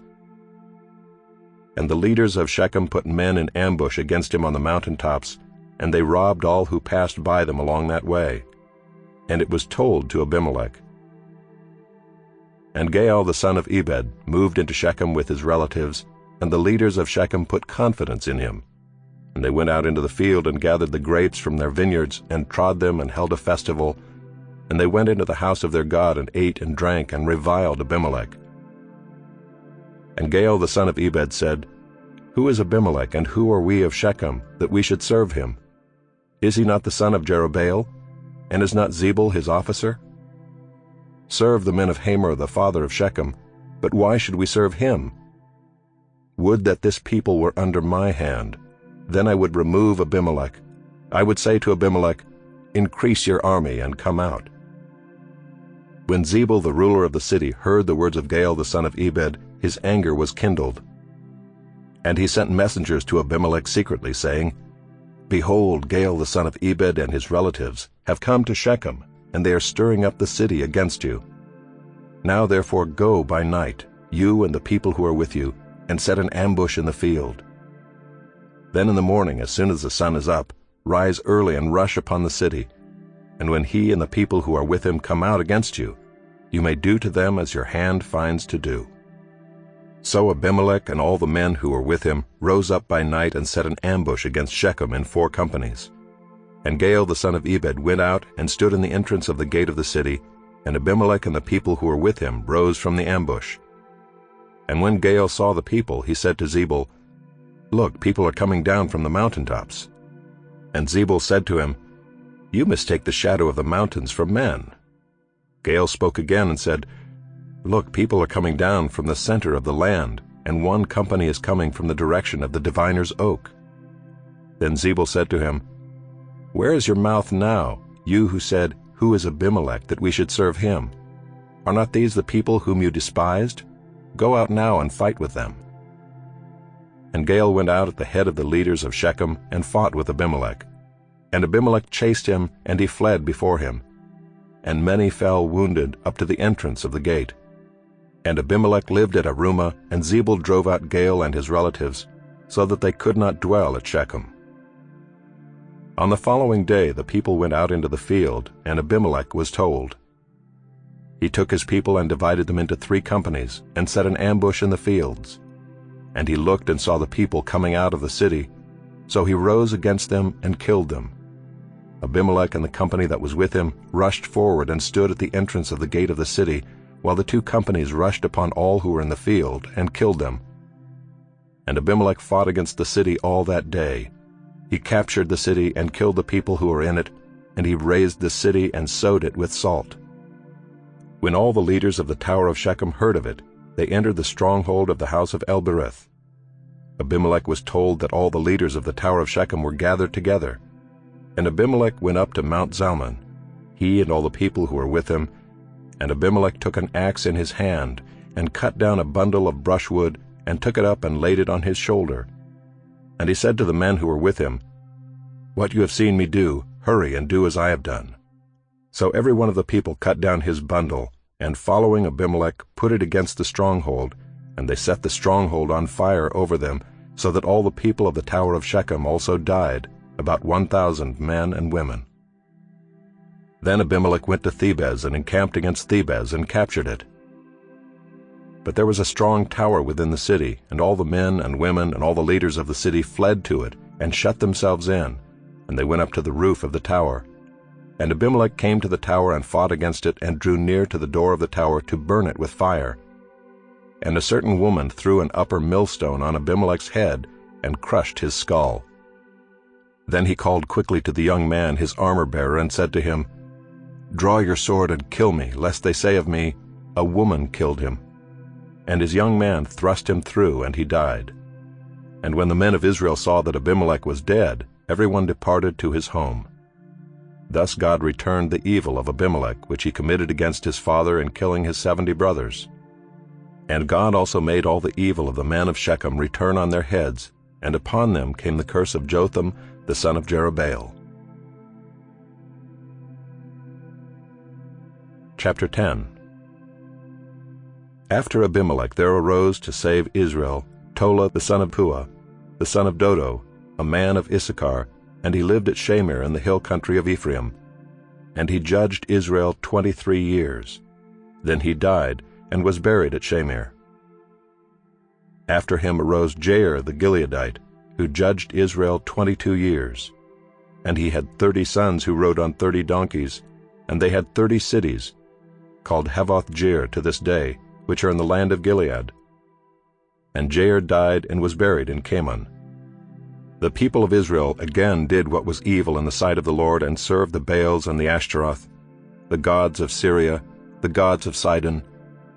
And the leaders of Shechem put men in ambush against him on the mountaintops, and they robbed all who passed by them along that way. And it was told to Abimelech. And Gaal the son of Ebed moved into Shechem with his relatives, and the leaders of Shechem put confidence in him. And they went out into the field and gathered the grapes from their vineyards, and trod them, and held a festival. And they went into the house of their God, and ate and drank, and reviled Abimelech. And Gaal the son of Ebed said, "Who is Abimelech, and who are we of Shechem, that we should serve him? Is he not the son of Jerubbaal? And is not Zebul his officer? Serve the men of Hamor the father of Shechem, but why should we serve him? Would that this people were under my hand. Then I would remove Abimelech. I would say to Abimelech, 'Increase your army and come out.'" When Zebul the ruler of the city heard the words of Gaal the son of Ebed, his anger was kindled. And he sent messengers to Abimelech secretly, saying, "Behold, Gaal the son of Ebed and his relatives have come to Shechem, and they are stirring up the city against you. Now therefore go by night, you and the people who are with you, and set an ambush in the field. Then in the morning, as soon as the sun is up, rise early and rush upon the city. And when he and the people who are with him come out against you, you may do to them as your hand finds to do." So Abimelech and all the men who were with him rose up by night and set an ambush against Shechem in 4 companies. And Gaal the son of Ebed went out and stood in the entrance of the gate of the city, and Abimelech and the people who were with him rose from the ambush. And when Gaal saw the people, he said to Zebul, "Look, people are coming down from the mountaintops." And Zebul said to him, You mistake the shadow of the mountains for men." Gaal spoke again and said, "Look, people are coming down from the center of the land, and one company is coming from the direction of the diviner's oak." Then Zebul said to him, "Where is your mouth now, you who said, 'Who is Abimelech, that we should serve him?' Are not these the people whom you despised? Go out now and fight with them." And Gaal went out at the head of the leaders of Shechem and fought with Abimelech. And Abimelech chased him, and he fled before him. And many fell wounded up to the entrance of the gate. And Abimelech lived at Arumah, and Zebul drove out Gaal and his relatives, so that they could not dwell at Shechem. On the following day the people went out into the field, and Abimelech was told. He took his people and divided them into 3 companies, and set an ambush in the fields. And he looked and saw the people coming out of the city, so he rose against them and killed them. Abimelech and the company that was with him rushed forward and stood at the entrance of the gate of the city, while the 2 companies rushed upon all who were in the field and killed them. And Abimelech fought against the city all that day. He captured the city and killed the people who were in it, and he razed the city and sowed it with salt. When all the leaders of the tower of Shechem heard of it, they entered the stronghold of the house of Elbereth. Abimelech was told that all the leaders of the tower of Shechem were gathered together. And Abimelech went up to Mount Zalmon, he and all the people who were with him. And Abimelech took an axe in his hand, and cut down a bundle of brushwood, and took it up and laid it on his shoulder. And he said to the men who were with him, "What you have seen me do, hurry and do as I have done." So every one of the people cut down his bundle, and following Abimelech put it against the stronghold, and they set the stronghold on fire over them, so that all the people of the tower of Shechem also died, about 1,000 men and women. Then Abimelech went to Thebez and encamped against Thebez and captured it. But there was a strong tower within the city, and all the men and women and all the leaders of the city fled to it and shut themselves in, and they went up to the roof of the tower. And Abimelech came to the tower and fought against it, and drew near to the door of the tower to burn it with fire. And a certain woman threw an upper millstone on Abimelech's head and crushed his skull. Then he called quickly to the young man, his armor-bearer, and said to him, "Draw your sword and kill me, lest they say of me, 'A woman killed him.' And his young man thrust him through, and he died. And when the men of Israel saw that Abimelech was dead, every one departed to his home. Thus God returned the evil of Abimelech, which he committed against his father in killing his 70 brothers. And God also made all the evil of the men of Shechem return on their heads, and upon them came the curse of Jotham, the son of Jerubbaal. Chapter 10. After Abimelech there arose to save Israel Tola the son of Puah, the son of Dodo, a man of Issachar, and he lived at Shamir in the hill country of Ephraim. And he judged Israel 23 years. Then he died, and was buried at Shamir. After him arose Jair the Gileadite, who judged Israel 22 years. And he had 30 sons who rode on 30 donkeys, and they had 30 cities, called Havoth-Jair to this day, which are in the land of Gilead. And Jair died and was buried in Kamon. The people of Israel again did what was evil in the sight of the Lord, and served the Baals and the Ashtaroth, the gods of Syria, the gods of Sidon,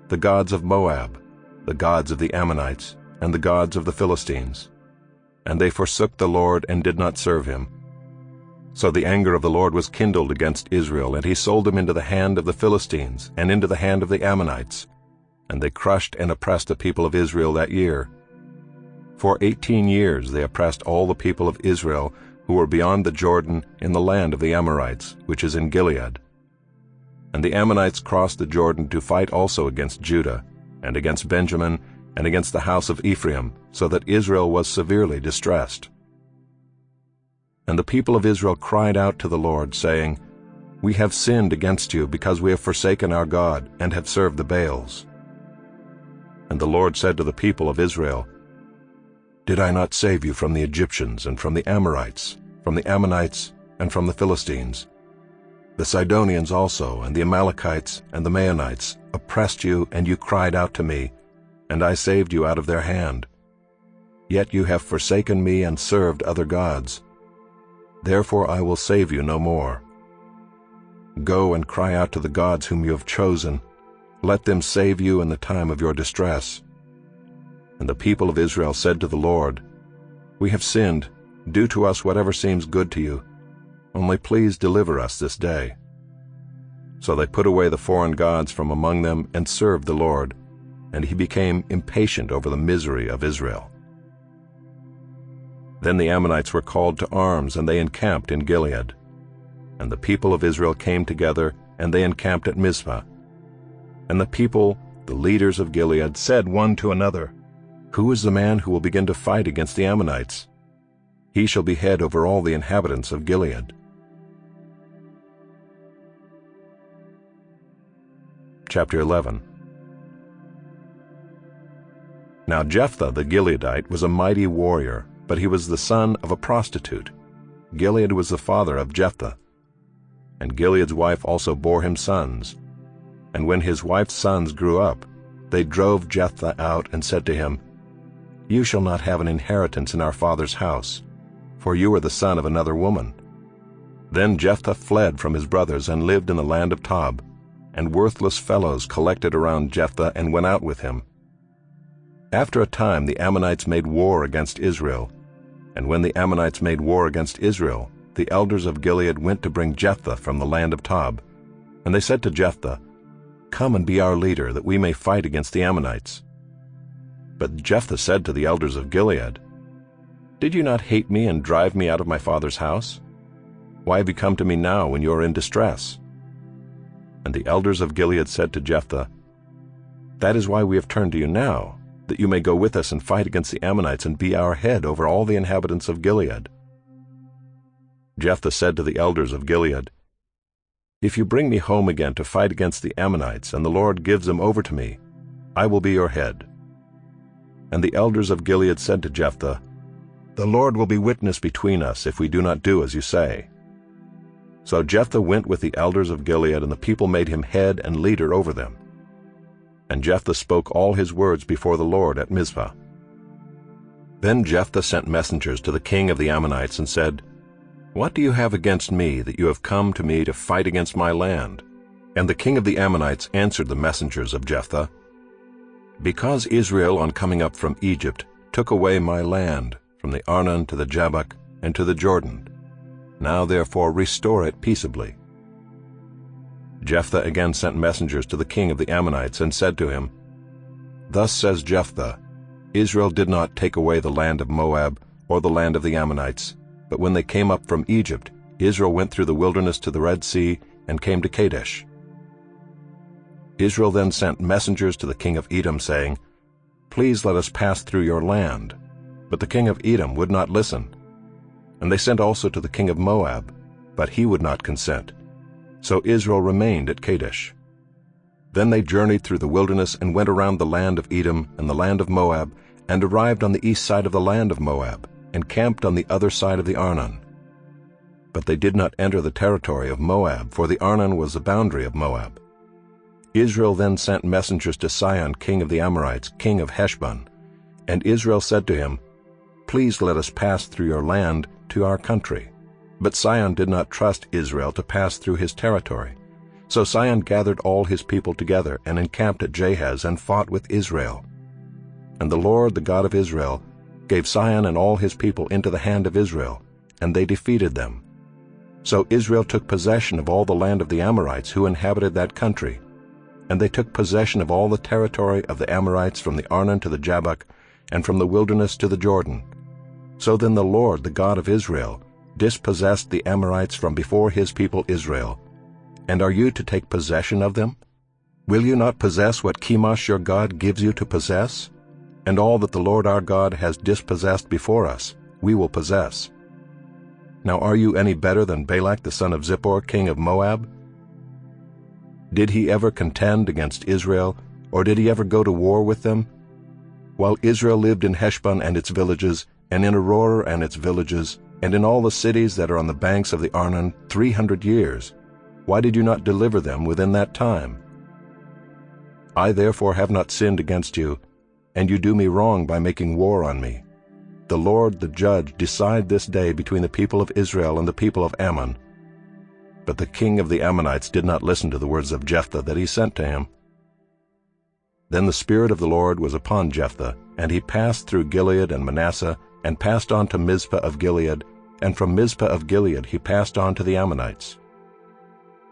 the gods of Moab, the gods of the Ammonites, and the gods of the Philistines. And they forsook the Lord and did not serve him. So the anger of the Lord was kindled against Israel, and he sold them into the hand of the Philistines and into the hand of the Ammonites. And they crushed and oppressed the people of Israel that year. For 18 years they oppressed all the people of Israel who were beyond the Jordan in the land of the Amorites, which is in Gilead. And the Ammonites crossed the Jordan to fight also against Judah, and against Benjamin, and against the house of Ephraim, so that Israel was severely distressed. And the people of Israel cried out to the Lord, saying, "We have sinned against you, because we have forsaken our God, and have served the Baals." And the Lord said to the people of Israel, "Did I not save you from the Egyptians, and from the Amorites, from the Ammonites, and from the Philistines? The Sidonians also, and the Amalekites, and the Maonites oppressed you, and you cried out to me, and I saved you out of their hand. Yet you have forsaken me and served other gods. Therefore I will save you no more, Go and cry out to the gods whom you have chosen. Let them save you in the time of your distress." And the people of Israel said to the Lord, "We have sinned. Do to us whatever seems good to you. Only please deliver us this day." So they put away the foreign gods from among them and served the Lord, and he became impatient over the misery of Israel. Then the Ammonites were called to arms, and they encamped in Gilead. And the people of Israel came together, and they encamped at Mizpah. And the people, the leaders of Gilead, said one to another, "Who is the man who will begin to fight against the Ammonites? He shall be head over all the inhabitants of Gilead." Chapter 11. Now Jephthah the Gileadite was a mighty warrior, but he was the son of a prostitute. Gilead was the father of Jephthah. And Gilead's wife also bore him sons. And when his wife's sons grew up, they drove Jephthah out and said to him, "You shall not have an inheritance in our father's house, for you are the son of another woman." Then Jephthah fled from his brothers and lived in the land of Tob, and worthless fellows collected around Jephthah and went out with him. After a time the Ammonites made war against Israel, and when the Ammonites made war against Israel, the elders of Gilead went to bring Jephthah from the land of Tob. And they said to Jephthah, "Come and be our leader, that we may fight against the Ammonites." But Jephthah said to the elders of Gilead, "Did you not hate me and drive me out of my father's house? Why have you come to me now when you are in distress?" And the elders of Gilead said to Jephthah, "That is why we have turned to you now, that you may go with us and fight against the Ammonites and be our head over all the inhabitants of Gilead." Jephthah said to the elders of Gilead, "If you bring me home again to fight against the Ammonites, and the Lord gives them over to me, I will be your head." And the elders of Gilead said to Jephthah, "The Lord will be witness between us if we do not do as you say." So Jephthah went with the elders of Gilead, and the people made him head and leader over them. And Jephthah spoke all his words before the Lord at Mizpah. Then Jephthah sent messengers to the king of the Ammonites and said, "What do you have against me, that you have come to me to fight against my land?" And the king of the Ammonites answered the messengers of Jephthah, "Because Israel, on coming up from Egypt, took away my land, from the Arnon to the Jabbok and to the Jordan. Now therefore restore it peaceably." Jephthah again sent messengers to the king of the Ammonites and said to him, "Thus says Jephthah, Israel did not take away the land of Moab or the land of the Ammonites, but when they came up from Egypt, Israel went through the wilderness to the Red Sea and came to Kadesh." Israel then sent messengers to the king of Edom, saying, "Please let us pass through your land." But the king of Edom would not listen. And they sent also to the king of Moab, but he would not consent. So Israel remained at Kadesh. Then they journeyed through the wilderness and went around the land of Edom and the land of Moab, and arrived on the east side of the land of Moab, and camped on the other side of the Arnon. But they did not enter the territory of Moab, for the Arnon was the boundary of Moab. Israel then sent messengers to Sihon king of the Amorites, king of Heshbon. And Israel said to him, "Please let us pass through your land to our country." But Sihon did not trust Israel to pass through his territory. So Sihon gathered all his people together and encamped at Jahaz and fought with Israel. And the Lord, the God of Israel, gave Sihon and all his people into the hand of Israel, and they defeated them. So Israel took possession of all the land of the Amorites who inhabited that country, and they took possession of all the territory of the Amorites from the Arnon to the Jabbok, and from the wilderness to the Jordan. So then the Lord, the God of Israel, dispossessed the Amorites from before his people Israel. And are you to take possession of them? Will you not possess what Chemosh your God gives you to possess? And all that the Lord our God has dispossessed before us, we will possess. Now are you any better than Balak the son of Zippor, king of Moab? Did he ever contend against Israel, or did he ever go to war with them? While Israel lived in Heshbon and its villages, and in Aurora and its villages, and in all the cities that are on the banks of the Arnon 300 years, why did you not deliver them within that time? I therefore have not sinned against you, and you do me wrong by making war on me. The Lord the judge decide this day between the people of Israel and the people of Ammon. But the king of the Ammonites did not listen to the words of Jephthah that he sent to him. Then the Spirit of the Lord was upon Jephthah, and he passed through Gilead and Manasseh, and passed on to Mizpah of Gilead, and from Mizpah of Gilead he passed on to the Ammonites.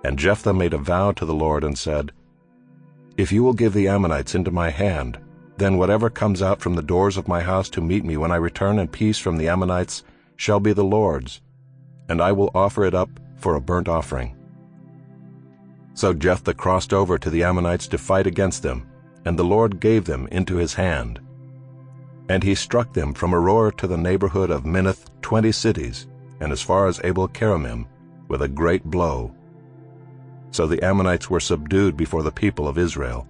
And Jephthah made a vow to the Lord and said, If you will give the Ammonites into my hand, then whatever comes out from the doors of my house to meet me when I return in peace from the Ammonites shall be the Lord's, and I will offer it up for a burnt offering. So Jephthah crossed over to the Ammonites to fight against them, and the Lord gave them into his hand. And he struck them from Aroer to the neighborhood of Minnith 20 cities, and as far as Abel-keramim, with a great blow. So the Ammonites were subdued before the people of Israel.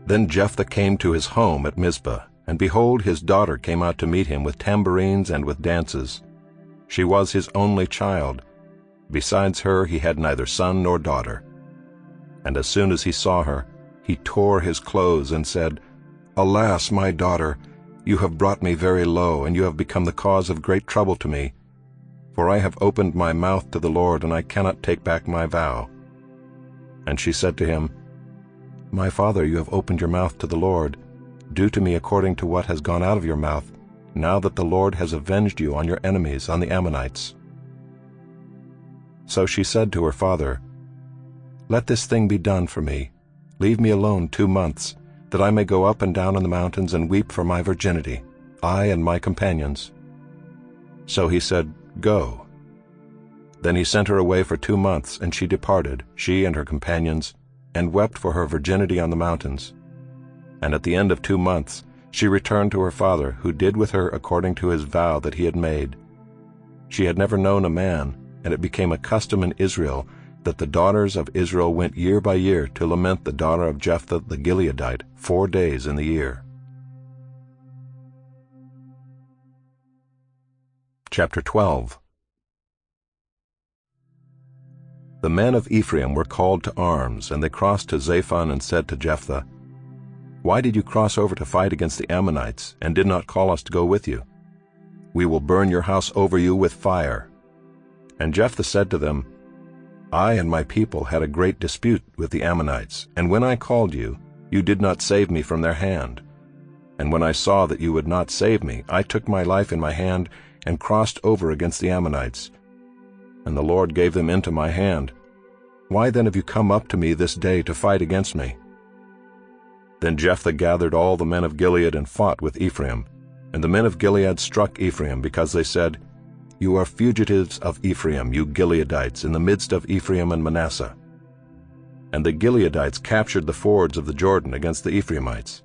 Then Jephthah came to his home at Mizpah, and behold, his daughter came out to meet him with tambourines and with dances. She was his only child. Besides her he had neither son nor daughter. And as soon as he saw her, he tore his clothes and said, Alas, my daughter, you have brought me very low, and you have become the cause of great trouble to me. For I have opened my mouth to the Lord, and I cannot take back my vow. And she said to him, My father, you have opened your mouth to the Lord. Do to me according to what has gone out of your mouth, now that the Lord has avenged you on your enemies, on the Ammonites. So she said to her father, Let this thing be done for me. Leave me alone 2 months, that I may go up and down in the mountains and weep for my virginity, I and my companions. So he said, Go. Then he sent her away for 2 months, and she departed, she and her companions, and wept for her virginity on the mountains. And at the end of 2 months she returned to her father, who did with her according to his vow that he had made. She had never known a man, and it became a custom in Israel that the daughters of Israel went year by year to lament the daughter of Jephthah the Gileadite 4 days in the year. Chapter 12. The men of Ephraim were called to arms, and they crossed to Zaphon and said to Jephthah, Why did you cross over to fight against the Ammonites, and did not call us to go with you? We will burn your house over you with fire. And Jephthah said to them, I and my people had a great dispute with the Ammonites, and when I called you, you did not save me from their hand. And when I saw that you would not save me, I took my life in my hand and crossed over against the Ammonites. And the Lord gave them into my hand. Why then have you come up to me this day to fight against me? Then Jephthah gathered all the men of Gilead and fought with Ephraim. And the men of Gilead struck Ephraim, because they said, You are fugitives of Ephraim, you Gileadites, in the midst of Ephraim and Manasseh. And the Gileadites captured the fords of the Jordan against the Ephraimites.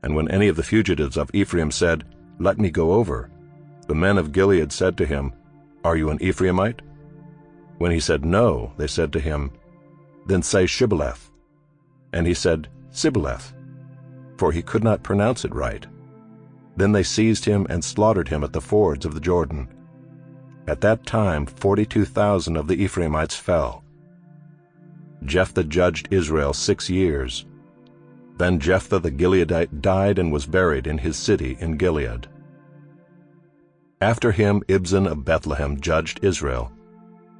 And when any of the fugitives of Ephraim said, Let me go over, the men of Gilead said to him, Are you an Ephraimite? When he said no, they said to him, Then say Shibboleth. And he said, Sibboleth, for he could not pronounce it right. Then they seized him and slaughtered him at the fords of the Jordan. At that time 42,000 of the Ephraimites fell. Jephthah judged Israel 6 years. Then Jephthah the Gileadite died and was buried in his city in Gilead. After him Ibzan of Bethlehem judged Israel.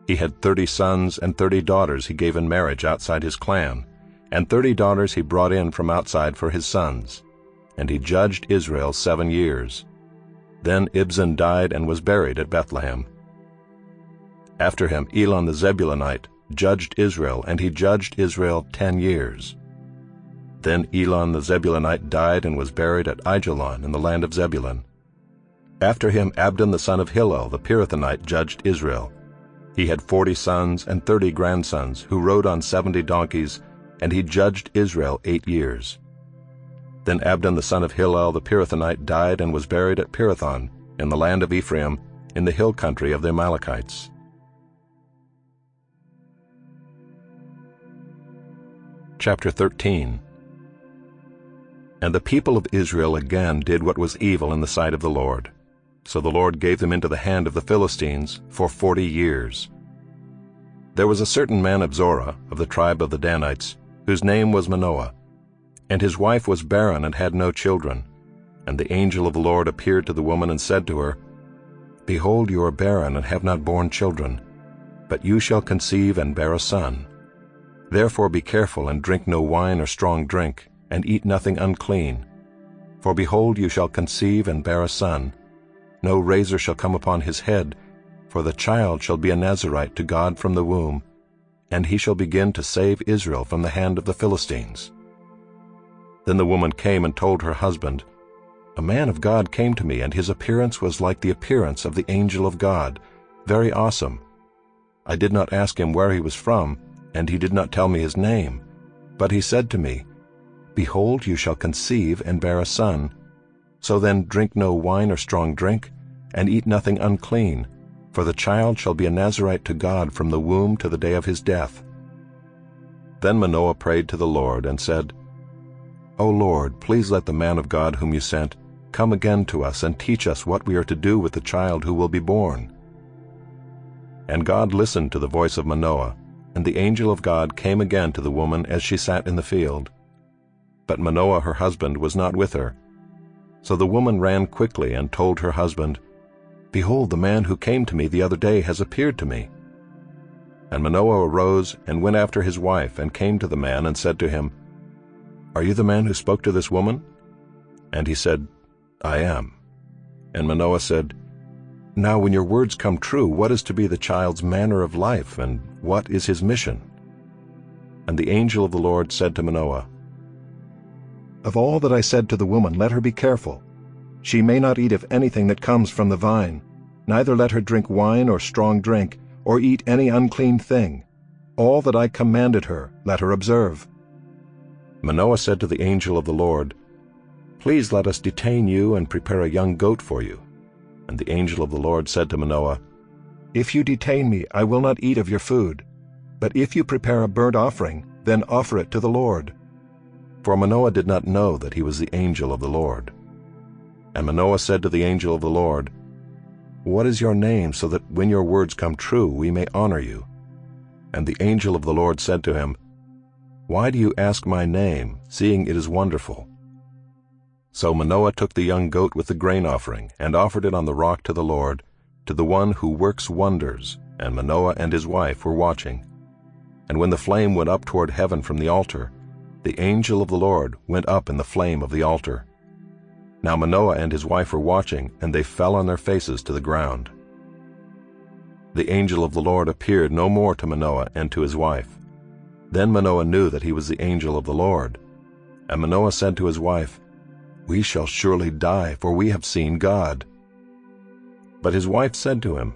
He had 30 sons and 30 daughters he gave in marriage outside his clan, and 30 daughters he brought in from outside for his sons. And he judged Israel 7 years. Then Ibzan died and was buried at Bethlehem. After him Elon the Zebulunite judged Israel, and he judged Israel 10 years. Then Elon the Zebulunite died and was buried at Aijalon in the land of Zebulun. After him Abdon the son of Hillel the Pirathonite judged Israel. He had 40 sons and 30 grandsons, who rode on 70 donkeys, and he judged Israel 8 years. Then Abdon the son of Hillel the Pirathonite died and was buried at Pirathon in the land of Ephraim, in the hill country of the Amalekites. Chapter 13. And the people of Israel again did what was evil in the sight of the Lord. So the Lord gave them into the hand of the Philistines for 40 years. There was a certain man of Zorah, of the tribe of the Danites, whose name was Manoah. And his wife was barren and had no children. And the angel of the Lord appeared to the woman and said to her, Behold, you are barren and have not borne children. but you shall conceive and bear a son. Therefore be careful, and drink no wine or strong drink, and eat nothing unclean. For behold, you shall conceive and bear a son. No razor shall come upon his head, for the child shall be a Nazirite to God from the womb, and he shall begin to save Israel from the hand of the Philistines." Then the woman came and told her husband, "A man of God came to me, and his appearance was like the appearance of the angel of God, very awesome. I did not ask him where he was from, and he did not tell me his name. But he said to me, 'Behold, you shall conceive and bear a son. So then drink no wine or strong drink, and eat nothing unclean, for the child shall be a Nazirite to God from the womb to the day of his death.'" Then Manoah prayed to the Lord and said, "O Lord, please let the man of God whom you sent come again to us and teach us what we are to do with the child who will be born." And God listened to the voice of Manoah, and the angel of God came again to the woman as she sat in the field. But Manoah her husband was not with her. So the woman ran quickly and told her husband, "Behold, the man who came to me the other day has appeared to me." And Manoah arose and went after his wife, and came to the man and said to him, "Are you the man who spoke to this woman?" And he said, "I am." And Manoah said, "Now when your words come true, what is to be the child's manner of life, and what is his mission?" And the angel of the Lord said to Manoah, "Of all that I said to the woman, let her be careful. She may not eat of anything that comes from the vine, neither let her drink wine or strong drink, or eat any unclean thing. All that I commanded her, let her observe." Manoah said to the angel of the Lord, "Please let us detain you and prepare a young goat for you." And the angel of the Lord said to Manoah, "If you detain me, I will not eat of your food. But if you prepare a burnt offering, then offer it to the Lord." For Manoah did not know that he was the angel of the Lord. And Manoah said to the angel of the Lord, "What is your name, so that when your words come true we may honor you?" And the angel of the Lord said to him, "Why do you ask my name, seeing it is wonderful?" So Manoah took the young goat with the grain offering, and offered it on the rock to the Lord, to the one who works wonders, and Manoah and his wife were watching. And when the flame went up toward heaven from the altar, the angel of the Lord went up in the flame of the altar. Now Manoah and his wife were watching, and they fell on their faces to the ground. The angel of the Lord appeared no more to Manoah and to his wife. Then Manoah knew that he was the angel of the Lord. And Manoah said to his wife, "We shall surely die, for we have seen God." But his wife said to him,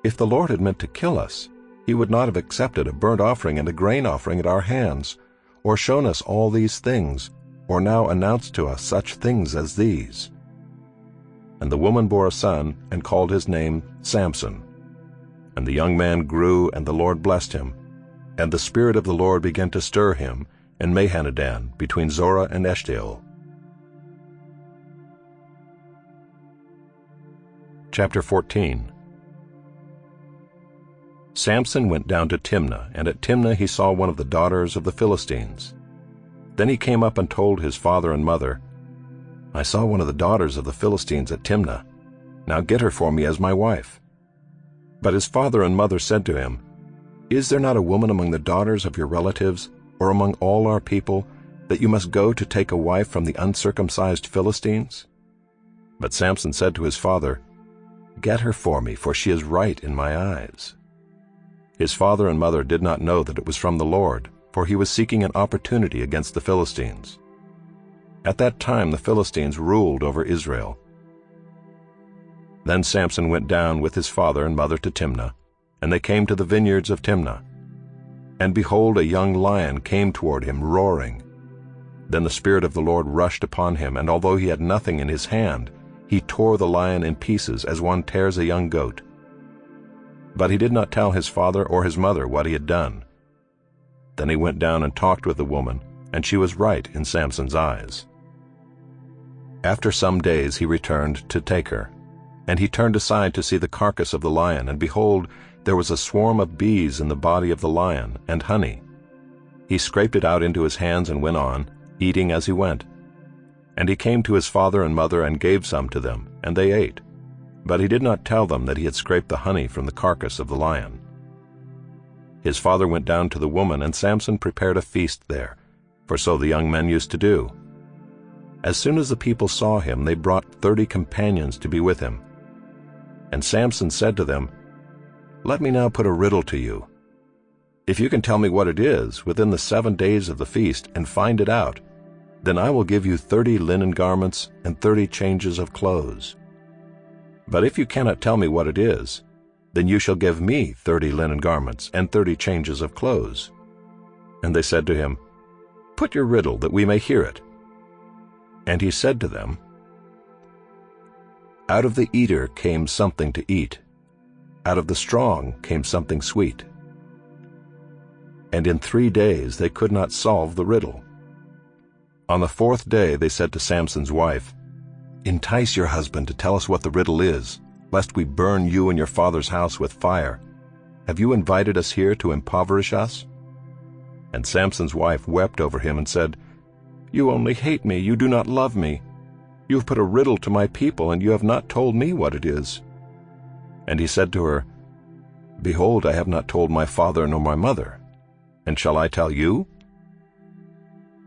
"If the Lord had meant to kill us, he would not have accepted a burnt offering and a grain offering at our hands, or shown us all these things, or now announced to us such things as these." And the woman bore a son, and called his name Samson. And the young man grew, and the Lord blessed him. And the Spirit of the Lord began to stir him in Mahanadan, between Zorah and Eshtaol. Chapter 14. Samson went down to Timnah, and at Timnah he saw one of the daughters of the Philistines. Then he came up and told his father and mother, "I saw one of the daughters of the Philistines at Timnah. Now get her for me as my wife." But his father and mother said to him, "Is there not a woman among the daughters of your relatives, or among all our people, that you must go to take a wife from the uncircumcised Philistines?" But Samson said to his father, "Get her for me, for she is right in my eyes." His father and mother did not know that it was from the Lord, for he was seeking an opportunity against the Philistines. At that time the Philistines ruled over Israel. Then Samson went down with his father and mother to Timnah, and they came to the vineyards of Timnah. And behold, a young lion came toward him, roaring. Then the Spirit of the Lord rushed upon him, and although he had nothing in his hand, he tore the lion in pieces as one tears a young goat. But he did not tell his father or his mother what he had done. Then he went down and talked with the woman, and she was right in Samson's eyes. After some days he returned to take her, and he turned aside to see the carcass of the lion, and behold, there was a swarm of bees in the body of the lion, and honey. He scraped it out into his hands and went on, eating as he went. And he came to his father and mother and gave some to them, and they ate. But he did not tell them that he had scraped the honey from the carcass of the lion. His father went down to the woman, and Samson prepared a feast there, for so the young men used to do. As soon as the people saw him, they brought 30 companions to be with him. And Samson said to them, "Let me now put a riddle to you. If you can tell me what it is within the 7 days of the feast and find it out, then I will give you 30 linen garments and 30 changes of clothes. But if you cannot tell me what it is, then you shall give me 30 linen garments and 30 changes of clothes." And they said to him, "Put your riddle, that we may hear it." And he said to them, "Out of the eater came something to eat. Out of the strong came something sweet." And in 3 days they could not solve the riddle. On the 4th day they said to Samson's wife, "Entice your husband to tell us what the riddle is, lest we burn you and your father's house with fire. Have you invited us here to impoverish us?" And Samson's wife wept over him and said, "You only hate me, you do not love me. You have put a riddle to my people, and you have not told me what it is." And he said to her, "Behold, I have not told my father nor my mother. And shall I tell you?"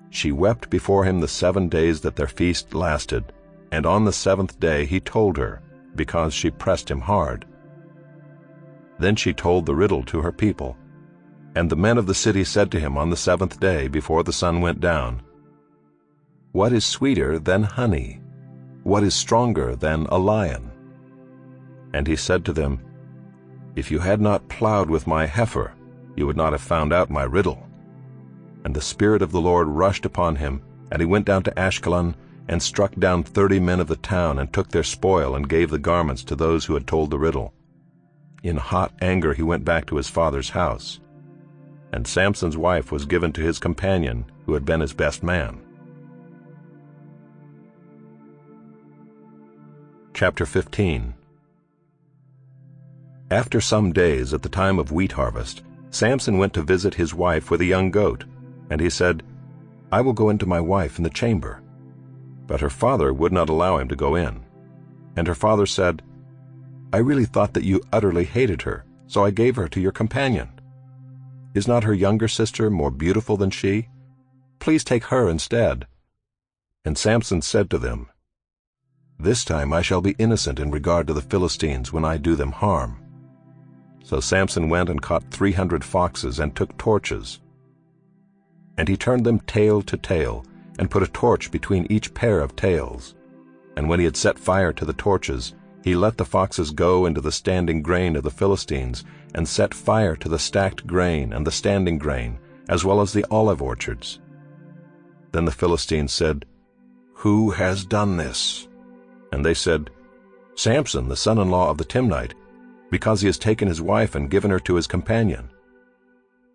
She wept before him the 7 days that their feast lasted, and on the 7th day he told her, because she pressed him hard. Then she told the riddle to her people. And the men of the city said to him on the 7th day, before the sun went down, "What is sweeter than honey? What is stronger than a lion?" And he said to them, "If you had not plowed with my heifer, you would not have found out my riddle." And the Spirit of the Lord rushed upon him, and he went down to Ashkelon, and struck down 30 men of the town, and took their spoil, and gave the garments to those who had told the riddle. In hot anger he went back to his father's house. And Samson's wife was given to his companion, who had been his best man. Chapter 15. After some days, at the time of wheat harvest, Samson went to visit his wife with a young goat, and he said, "I will go into my wife in the chamber." But her father would not allow him to go in. And her father said, "I really thought that you utterly hated her, so I gave her to your companion. Is not her younger sister more beautiful than she? Please take her instead." And Samson said to them, "This time I shall be innocent in regard to the Philistines when I do them harm." So Samson went and caught 300 foxes and took torches. And he turned them tail to tail, and put a torch between each pair of tails. And when he had set fire to the torches, he let the foxes go into the standing grain of the Philistines, and set fire to the stacked grain and the standing grain, as well as the olive orchards. Then the Philistines said, "Who has done this?" And they said, "Samson, the son-in-law of the Timnite, because he has taken his wife and given her to his companion."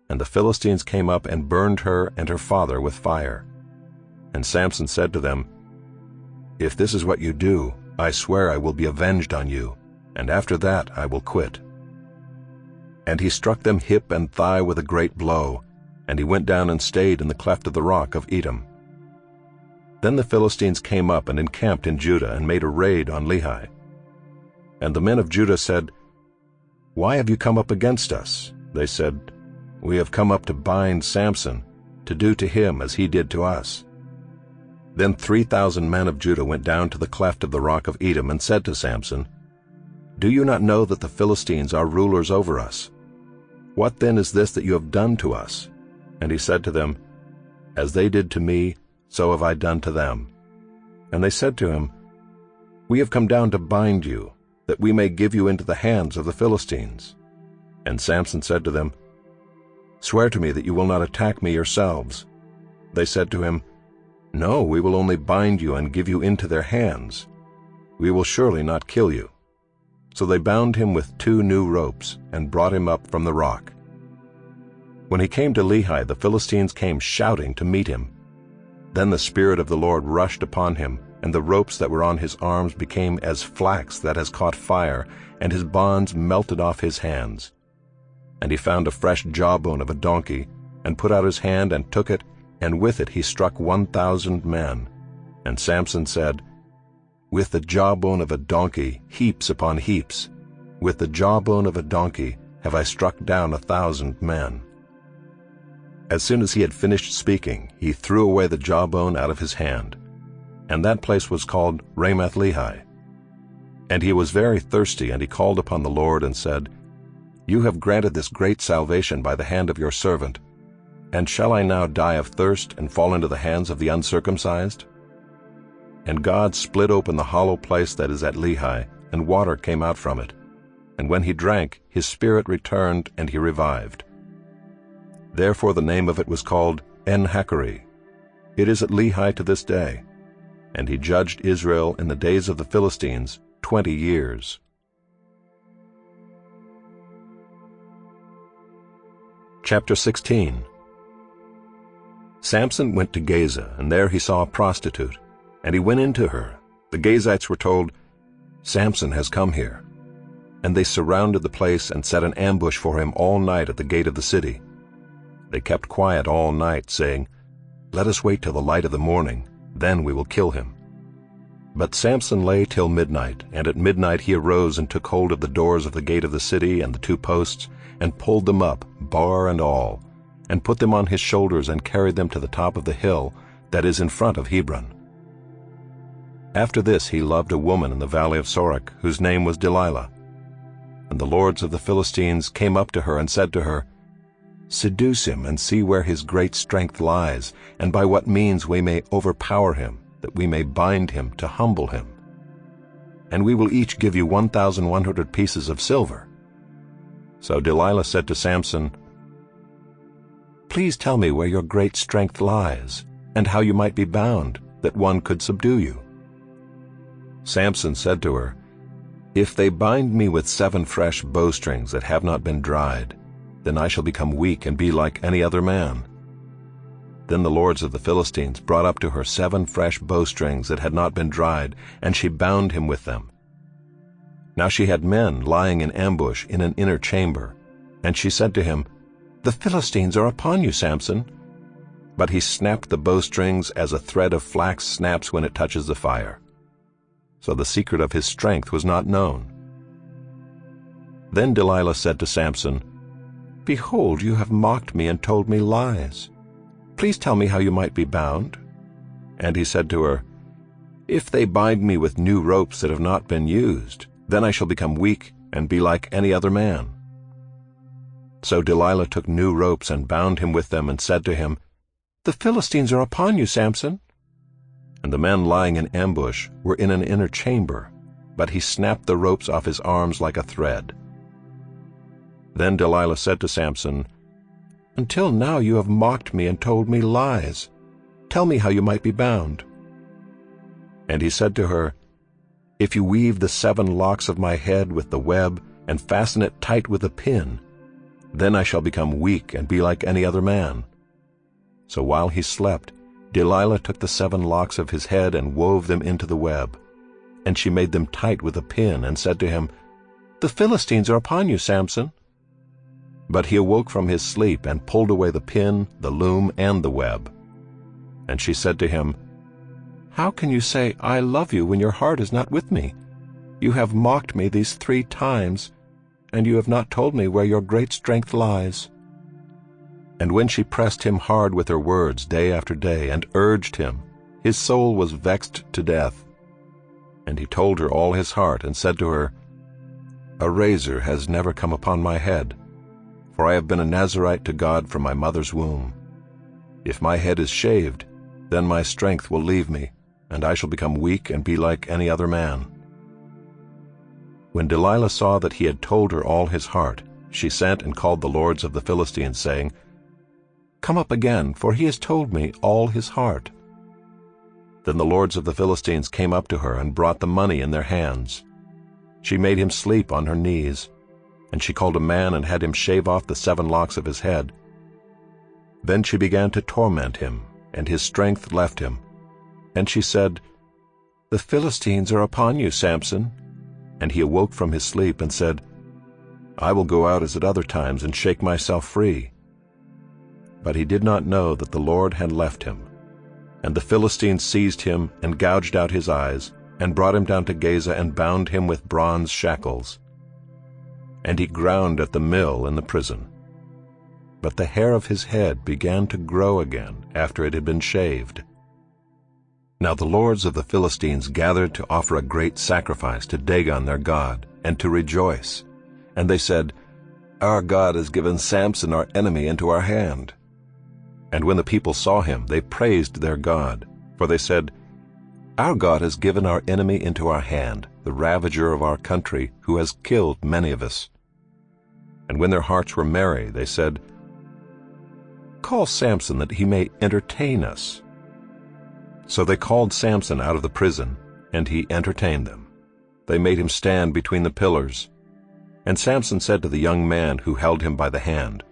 And the Philistines came up and burned her and her father with fire. And Samson said to them, "If this is what you do, I swear I will be avenged on you, and after that I will quit." And he struck them hip and thigh with a great blow, and he went down and stayed in the cleft of the rock of Edom. Then the Philistines came up and encamped in Judah, and made a raid on Lehi. And the men of Judah said, "Why have you come up against us?" They said, "We have come up to bind Samson, to do to him as he did to us." Then 3,000 men of Judah went down to the cleft of the rock of Edom, and said to Samson, "Do you not know that the Philistines are rulers over us? What then is this that you have done to us?" And he said to them, "As they did to me, so have I done to them." And they said to him, "We have come down to bind you, that we may give you into the hands of the Philistines." And Samson said to them, "Swear to me that you will not attack me yourselves." They said to him, "No, we will only bind you and give you into their hands. We will surely not kill you." So they bound him with 2 new ropes, and brought him up from the rock. When he came to Lehi, the Philistines came shouting to meet him. Then the Spirit of the Lord rushed upon him, and the ropes that were on his arms became as flax that has caught fire, and his bonds melted off his hands. And he found a fresh jawbone of a donkey, and put out his hand and took it, and with it he struck 1,000 men. And Samson said, "With the jawbone of a donkey, heaps upon heaps. With the jawbone of a donkey, have I struck down 1,000 men." As soon as he had finished speaking, he threw away the jawbone out of his hand, and that place was called Ramath-lehi. And he was very thirsty, and he called upon the Lord and said, "You have granted this great salvation by the hand of your servant, and shall I now die of thirst and fall into the hands of the uncircumcised?" And God split open the hollow place that is at Lehi, and water came out from it. And when he drank, his spirit returned, and he revived. Therefore the name of it was called En-Hakkore. It is at Lehi to this day. And he judged Israel in the days of the Philistines 20 years. Chapter 16. Samson went to Gaza, and there he saw a prostitute, and he went into her. The Gazites were told, "Samson has come here." And they surrounded the place and set an ambush for him all night at the gate of the city. They kept quiet all night, saying, "Let us wait till the light of the morning, then we will kill him." But Samson lay till midnight, and at midnight he arose and took hold of the doors of the gate of the city and the 2 posts, and pulled them up, bar and all, and put them on his shoulders and carried them to the top of the hill that is in front of Hebron. After this he loved a woman in the valley of Sorek, whose name was Delilah. And the lords of the Philistines came up to her and said to her, "Seduce him and see where his great strength lies, and by what means we may overpower him, that we may bind him to humble him. And we will each give you 1,100 pieces of silver." So Delilah said to Samson, "Please tell me where your great strength lies, and how you might be bound, that one could subdue you." Samson said to her, "If they bind me with 7 fresh bowstrings that have not been dried, then I shall become weak and be like any other man." Then the lords of the Philistines brought up to her 7 fresh bowstrings that had not been dried, and she bound him with them. Now she had men lying in ambush in an inner chamber, and she said to him, "The Philistines are upon you, Samson." But he snapped the bowstrings as a thread of flax snaps when it touches the fire. So the secret of his strength was not known. Then Delilah said to Samson, "Behold, you have mocked me and told me lies. Please tell me how you might be bound." And he said to her, "If they bind me with new ropes that have not been used, then I shall become weak and be like any other man." So Delilah took new ropes and bound him with them and said to him, "The Philistines are upon you, Samson." And the men lying in ambush were in an inner chamber, but he snapped the ropes off his arms like a thread. Then Delilah said to Samson, "Until now you have mocked me and told me lies. Tell me how you might be bound." And he said to her, "If you weave the 7 locks of my head with the web and fasten it tight with a pin, then I shall become weak and be like any other man." So while he slept, Delilah took the 7 locks of his head and wove them into the web. And she made them tight with a pin and said to him, "The Philistines are upon you, Samson." But he awoke from his sleep and pulled away the pin, the loom, and the web. And she said to him, "How can you say, 'I love you,' when your heart is not with me? You have mocked me these 3 times, and you have not told me where your great strength lies." And when she pressed him hard with her words day after day and urged him, his soul was vexed to death. And he told her all his heart and said to her, "A razor has never come upon my head, for I have been a Nazirite to God from my mother's womb. If my head is shaved, then my strength will leave me, and I shall become weak and be like any other man." When Delilah saw that he had told her all his heart, she sent and called the lords of the Philistines, saying, "Come up again, for he has told me all his heart." Then the lords of the Philistines came up to her and brought the money in their hands. She made him sleep on her knees, and she called a man and had him shave off the 7 locks of his head. Then she began to torment him, and his strength left him. And she said, "The Philistines are upon you, Samson." And he awoke from his sleep and said, "I will go out as at other times and shake myself free." But he did not know that the Lord had left him. And the Philistines seized him and gouged out his eyes, and brought him down to Gaza and bound him with bronze shackles. and he ground at the mill in the prison. But the hair of his head began to grow again after it had been shaved. Now the lords of the Philistines gathered to offer a great sacrifice to Dagon their god, and to rejoice. And they said, "Our God has given Samson our enemy into our hand." And when the people saw him, they praised their God, for they said, "Our God has given our enemy into our hand, the ravager of our country, who has killed many of us." And when their hearts were merry, they said, "Call Samson that he may entertain us." So they called Samson out of the prison, and he entertained them. They made him stand between the pillars. And Samson said to the young man who held him by the hand,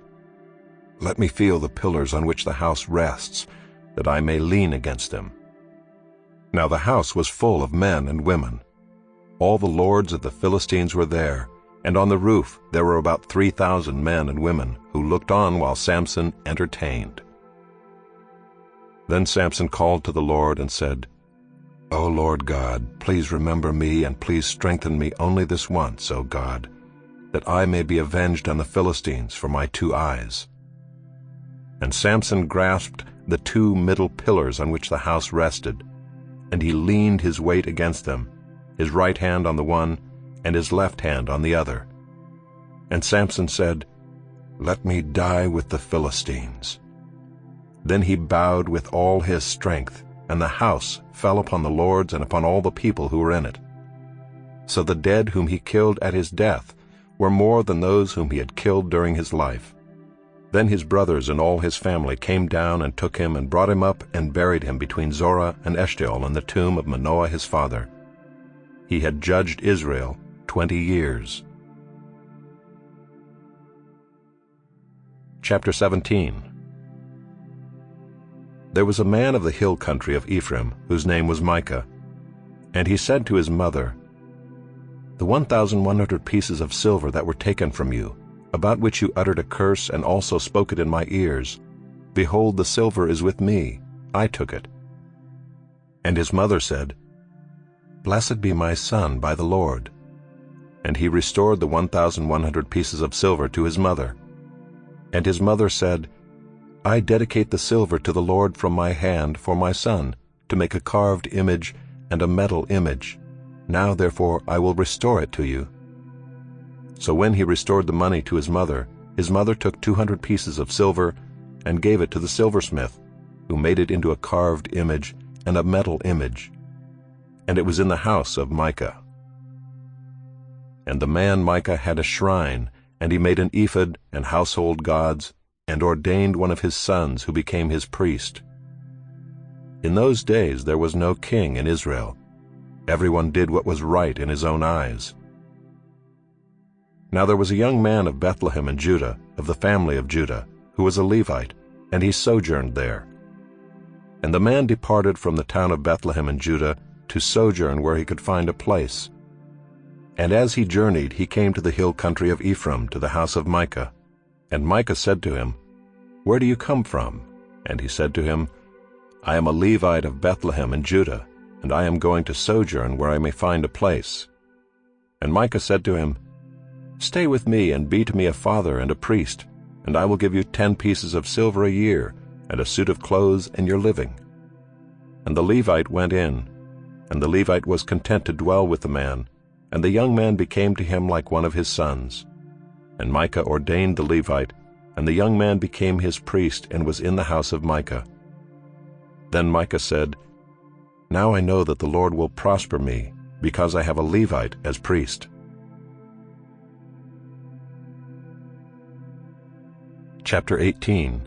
"Let me feel the pillars on which the house rests, that I may lean against them." Now the house was full of men and women. All the lords of the Philistines were there, and on the roof there were about 3,000 men and women who looked on while Samson entertained. Then Samson called to the Lord and said, "O Lord God, please remember me and please strengthen me only this once, O God, that I may be avenged on the Philistines for my 2 eyes." And Samson grasped the 2 middle pillars on which the house rested, and he leaned his weight against them, his right hand on the one and his left hand on the other. And Samson said, "Let me die with the Philistines." Then he bowed with all his strength, and the house fell upon the lords and upon all the people who were in it. So the dead whom he killed at his death were more than those whom he had killed during his life. Then his brothers and all his family came down and took him and brought him up and buried him between Zorah and Eshtaol in the tomb of Manoah his father. He had judged Israel 20 years. Chapter 17. There was a man of the hill country of Ephraim, whose name was Micah. And he said to his mother, "The 1,100 pieces of silver that were taken from you, about which you uttered a curse and also spoke it in my ears, behold, the silver is with me, I took it." And his mother said, "Blessed be my son by the Lord." And he restored the 1,100 pieces of silver to his mother. And his mother said, "I dedicate the silver to the Lord from my hand for my son, to make a carved image and a metal image. Now therefore I will restore it to you." So when he restored the money to his mother took 200 pieces of silver and gave it to the silversmith, who made it into a carved image and a metal image. And it was in the house of Micah. And the man Micah had a shrine, and he made an ephod and household gods, and ordained one of his sons who became his priest. In those days there was no king in Israel. Everyone did what was right in his own eyes. Now there was a young man of Bethlehem in Judah, of the family of Judah, who was a Levite, and he sojourned there. And the man departed from the town of Bethlehem in Judah to sojourn where he could find a place. And as he journeyed, he came to the hill country of Ephraim, to the house of Micah. And Micah said to him, "Where do you come from?" And he said to him, "I am a Levite of Bethlehem in Judah, and I am going to sojourn where I may find a place." And Micah said to him, "Stay with me and be to me a father and a priest, and I will give you 10 pieces of silver a year, and a suit of clothes and your living." And the Levite went in, and the Levite was content to dwell with the man, and the young man became to him like one of his sons. And Micah ordained the Levite, and the young man became his priest and was in the house of Micah. Then Micah said, "Now I know that the Lord will prosper me, because I have a Levite as priest." Chapter 18.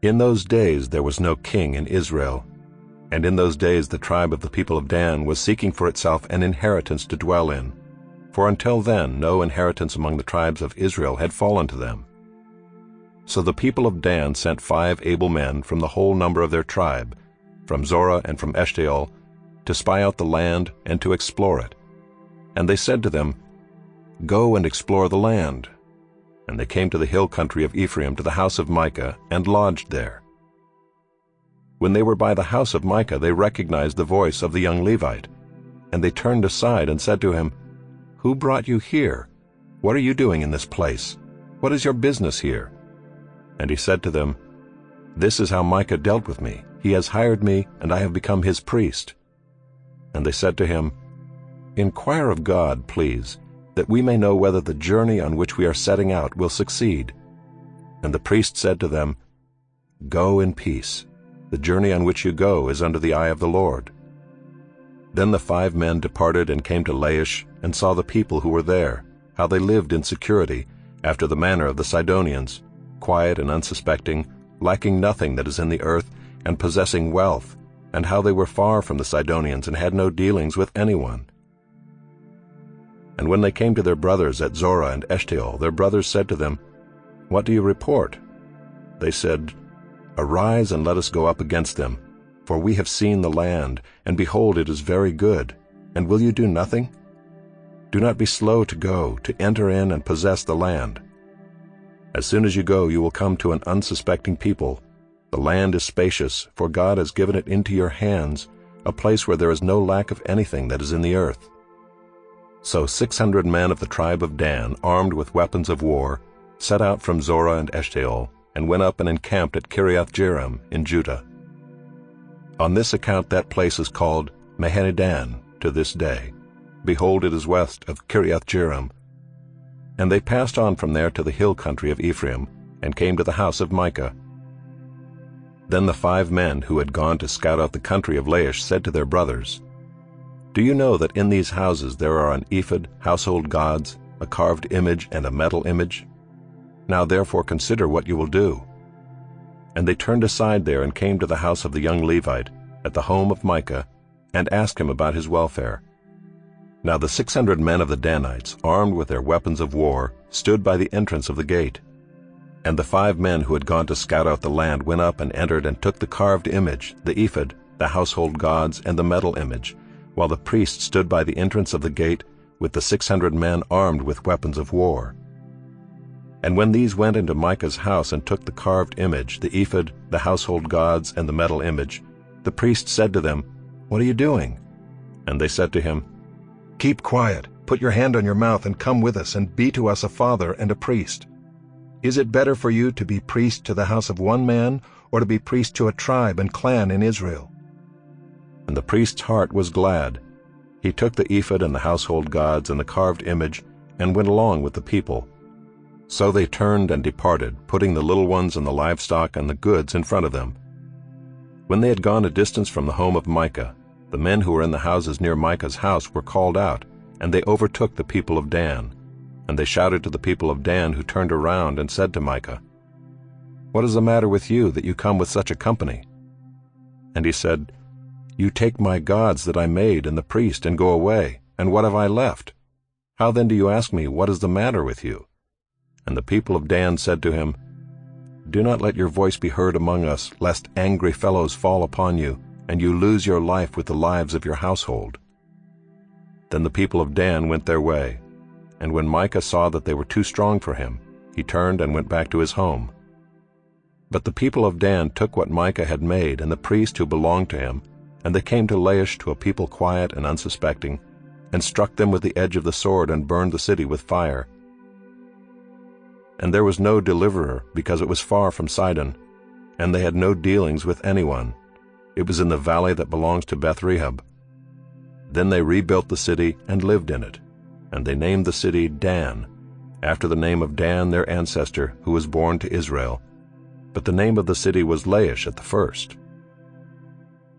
In those days there was no king in Israel, and in those days the tribe of the people of Dan was seeking for itself an inheritance to dwell in, for until then no inheritance among the tribes of Israel had fallen to them. So the people of Dan sent 5 able men from the whole number of their tribe, from Zorah and from Eshtaol, to spy out the land and to explore it. And they said to them, "Go and explore the land." And they came to the hill country of Ephraim, to the house of Micah, and lodged there. When they were by the house of Micah, they recognized the voice of the young Levite. And they turned aside and said to him, "Who brought you here? What are you doing in this place? What is your business here?" And he said to them, "This is how Micah dealt with me. He has hired me, and I have become his priest." And they said to him, "Inquire of God, please, that we may know whether the journey on which we are setting out will succeed." And the priest said to them, "Go in peace. The journey on which you go is under the eye of the Lord." Then the 5 men departed and came to Laish, and saw the people who were there, how they lived in security, after the manner of the Sidonians, quiet and unsuspecting, lacking nothing that is in the earth, and possessing wealth, and how they were far from the Sidonians, and had no dealings with anyone. And when they came to their brothers at Zorah and Eshtaol, their brothers said to them, "What do you report?" They said, "Arise and let us go up against them, for we have seen the land, and behold, it is very good. And will you do nothing? Do not be slow to go, to enter in and possess the land. As soon as you go, you will come to an unsuspecting people. The land is spacious, for God has given it into your hands, a place where there is no lack of anything that is in the earth." So 600 men of the tribe of Dan, armed with weapons of war, set out from Zorah and Eshtaol, and went up and encamped at Kiriath-Jearim in Judah. On this account that place is called Mahaneh-dan to this day. Behold, it is west of Kiriath-Jearim. And they passed on from there to the hill country of Ephraim, and came to the house of Micah. Then the 5 men who had gone to scout out the country of Laish said to their brothers, "Do you know that in these houses there are an ephod, household gods, a carved image, and a metal image? Now therefore consider what you will do." And they turned aside there and came to the house of the young Levite, at the home of Micah, and asked him about his welfare. Now the 600 men of the Danites, armed with their weapons of war, stood by the entrance of the gate. And the 5 men who had gone to scout out the land went up and entered and took the carved image, the ephod, the household gods, and the metal image, while the priest stood by the entrance of the gate with the 600 men armed with weapons of war. And when these went into Micah's house and took the carved image, the ephod, the household gods, and the metal image, the priest said to them, "What are you doing?" And they said to him, "Keep quiet, put your hand on your mouth, and come with us, and be to us a father and a priest. Is it better for you to be priest to the house of one man, or to be priest to a tribe and clan in Israel?" And the priest's heart was glad. He took the ephod and the household gods and the carved image, and went along with the people. So they turned and departed, putting the little ones and the livestock and the goods in front of them. When they had gone a distance from the home of Micah, the men who were in the houses near Micah's house were called out, and they overtook the people of Dan. And they shouted to the people of Dan, who turned around and said to Micah, "What is the matter with you, that you come with such a company?" And he said, "You take my gods that I made and the priest, and go away, and what have I left? How then do you ask me, what is the matter with you?" And the people of Dan said to him, "Do not let your voice be heard among us, lest angry fellows fall upon you, and you lose your life with the lives of your household." Then the people of Dan went their way, and when Micah saw that they were too strong for him, he turned and went back to his home. But the people of Dan took what Micah had made, and the priest who belonged to him, and they came to Laish, to a people quiet and unsuspecting, and struck them with the edge of the sword, and burned the city with fire. And there was no deliverer, because it was far from Sidon, and they had no dealings with anyone. It was in the valley that belongs to Beth-rehob. Then they rebuilt the city and lived in it, and they named the city Dan, after the name of Dan their ancestor, who was born to Israel. But the name of the city was Laish at the first.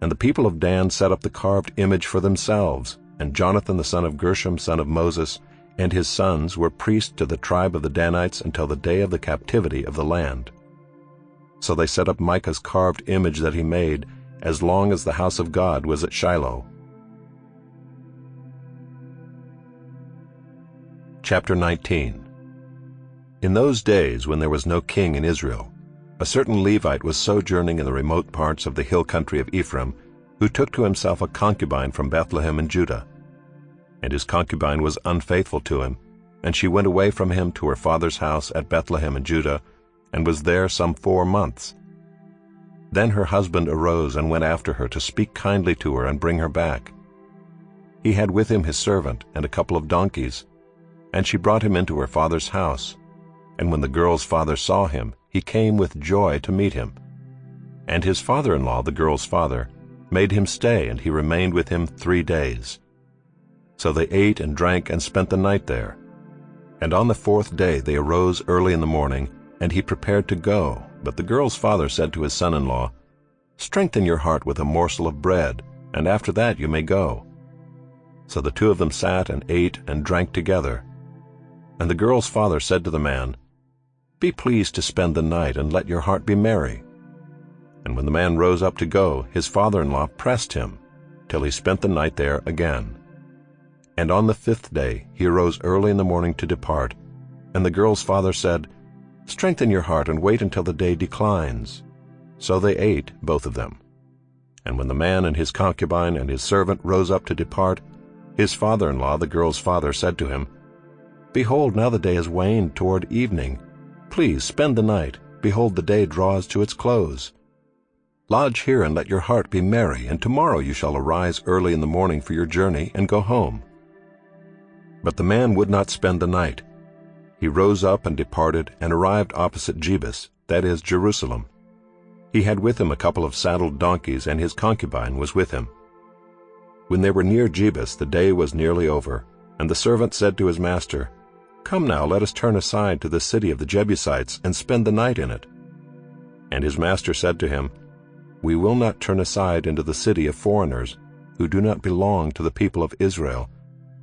And the people of Dan set up the carved image for themselves, and Jonathan the son of Gershom, son of Moses, and his sons were priests to the tribe of the Danites until the day of the captivity of the land. So they set up Micah's carved image that he made, as long as the house of God was at Shiloh. Chapter 19. In those days, when there was no king in Israel, a certain Levite was sojourning in the remote parts of the hill country of Ephraim, who took to himself a concubine from Bethlehem in Judah. And his concubine was unfaithful to him, and she went away from him to her father's house at Bethlehem in Judah, and was there some 4 months. Then her husband arose and went after her to speak kindly to her and bring her back. He had with him his servant and a couple of donkeys, And she brought him into her father's house. And when the girl's father saw him, he came with joy to meet him. And his father-in-law, the girl's father, made him stay, and he remained with him 3 days. So they ate and drank and spent the night there. And on the 4th day they arose early in the morning, and he prepared to go. But the girl's father said to his son-in-law, "Strengthen your heart with a morsel of bread, and after that you may go." So the two of them sat and ate and drank together. And the girl's father said to the man, "Be pleased to spend the night, and let your heart be merry." And when the man rose up to go, his father-in-law pressed him, till he spent the night there again. And on the 5th day he arose early in the morning to depart. And the girl's father said, "Strengthen your heart, and wait until the day declines." So they ate, both of them. And when the man and his concubine and his servant rose up to depart, his father-in-law, the girl's father, said to him, "Behold, now the day has waned toward evening. Please spend the night. Behold, the day draws to its close. Lodge here and let your heart be merry, and tomorrow you shall arise early in the morning for your journey and go home." But the man would not spend the night. He rose up and departed, and arrived opposite Jebus, that is, Jerusalem. He had with him a couple of saddled donkeys, and his concubine was with him. When they were near Jebus, the day was nearly over, and the servant said to his master, "Come now, let us turn aside to the city of the Jebusites, and spend the night in it." And his master said to him, "We will not turn aside into the city of foreigners, who do not belong to the people of Israel,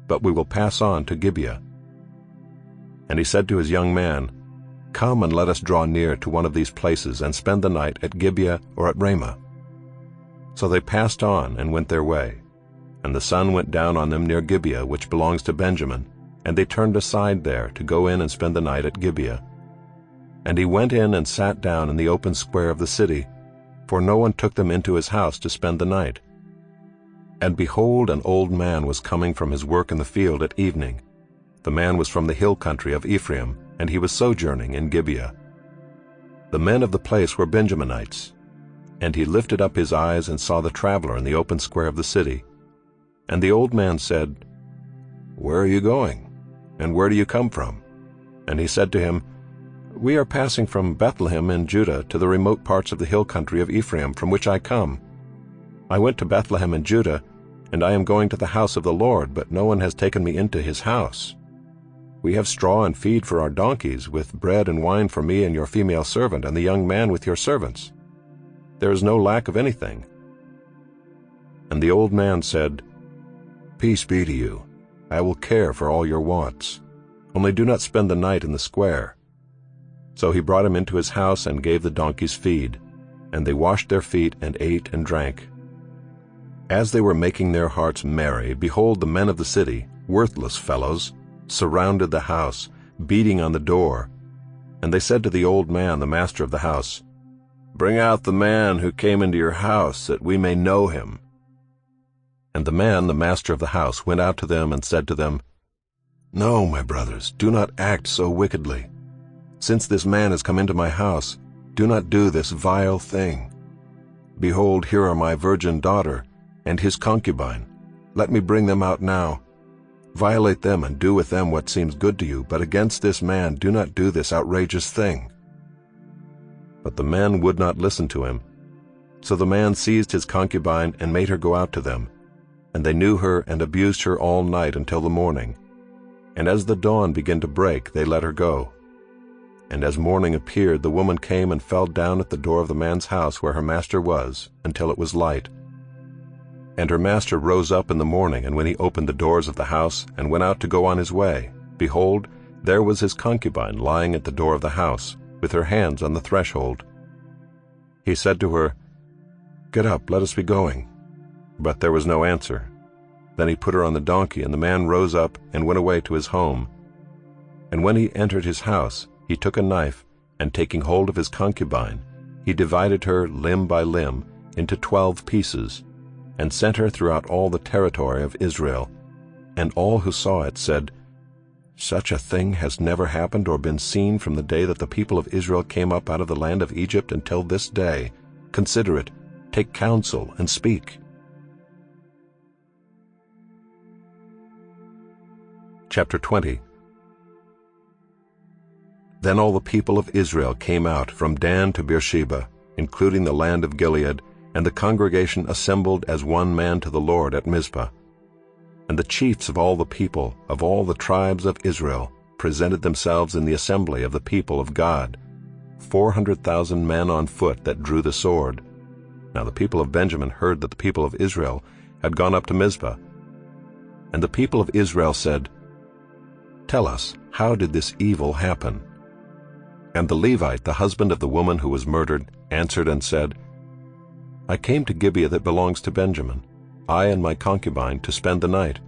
but we will pass on to Gibeah." And he said to his young man, "Come and let us draw near to one of these places, and spend the night at Gibeah or at Ramah." So they passed on and went their way. And the sun went down on them near Gibeah, which belongs to Benjamin, and they turned aside there to go in and spend the night at Gibeah. And he went in and sat down in the open square of the city, for no one took them into his house to spend the night. And behold, an old man was coming from his work in the field at evening. The man was from the hill country of Ephraim, and he was sojourning in Gibeah. The men of the place were Benjaminites. And he lifted up his eyes and saw the traveler in the open square of the city. And the old man said, "Where are you going? And where do you come from?" And he said to him, "We are passing from Bethlehem in Judah to the remote parts of the hill country of Ephraim, from which I come. I went to Bethlehem in Judah, and I am going to the house of the Lord, but no one has taken me into his house. We have straw and feed for our donkeys, with bread and wine for me and your female servant, and the young man with your servants. There is no lack of anything." And the old man said, "Peace be to you. I will care for all your wants. Only do not spend the night in the square." So he brought him into his house and gave the donkeys feed, and they washed their feet and ate and drank. As they were making their hearts merry, behold, the men of the city, worthless fellows, surrounded the house, beating on the door. And they said to the old man, the master of the house, "Bring out the man who came into your house, that we may know him." And the man, the master of the house, went out to them and said to them, "No, my brothers, do not act so wickedly. Since this man has come into my house, do not do this vile thing. Behold, here are my virgin daughter and his concubine. Let me bring them out now. Violate them and do with them what seems good to you, but against this man do not do this outrageous thing." But the men would not listen to him. So the man seized his concubine and made her go out to them. And they knew her and abused her all night until the morning. And as the dawn began to break, they let her go. And as morning appeared, the woman came and fell down at the door of the man's house where her master was, until it was light. And her master rose up in the morning, and when he opened the doors of the house and went out to go on his way, behold, there was his concubine lying at the door of the house, with her hands on the threshold. He said to her, "Get up, let us be going." But there was no answer. Then he put her on the donkey, and the man rose up and went away to his home. And when he entered his house, he took a knife, and taking hold of his concubine, he divided her limb by limb into 12 pieces, and sent her throughout all the territory of Israel. And all who saw it said, "Such a thing has never happened or been seen from the day that the people of Israel came up out of the land of Egypt until this day. Consider it, take counsel, and speak." Chapter 20. Then all the people of Israel came out from Dan to Beersheba, including the land of Gilead, and the congregation assembled as one man to the Lord at Mizpah. And the chiefs of all the people, of all the tribes of Israel, presented themselves in the assembly of the people of God, 400,000 men on foot that drew the sword. Now the people of Benjamin heard that the people of Israel had gone up to Mizpah. And the people of Israel said, "Tell us, how did this evil happen?" And the Levite, the husband of the woman who was murdered, answered and said, "I came to Gibeah that belongs to Benjamin, I and my concubine, to spend the night.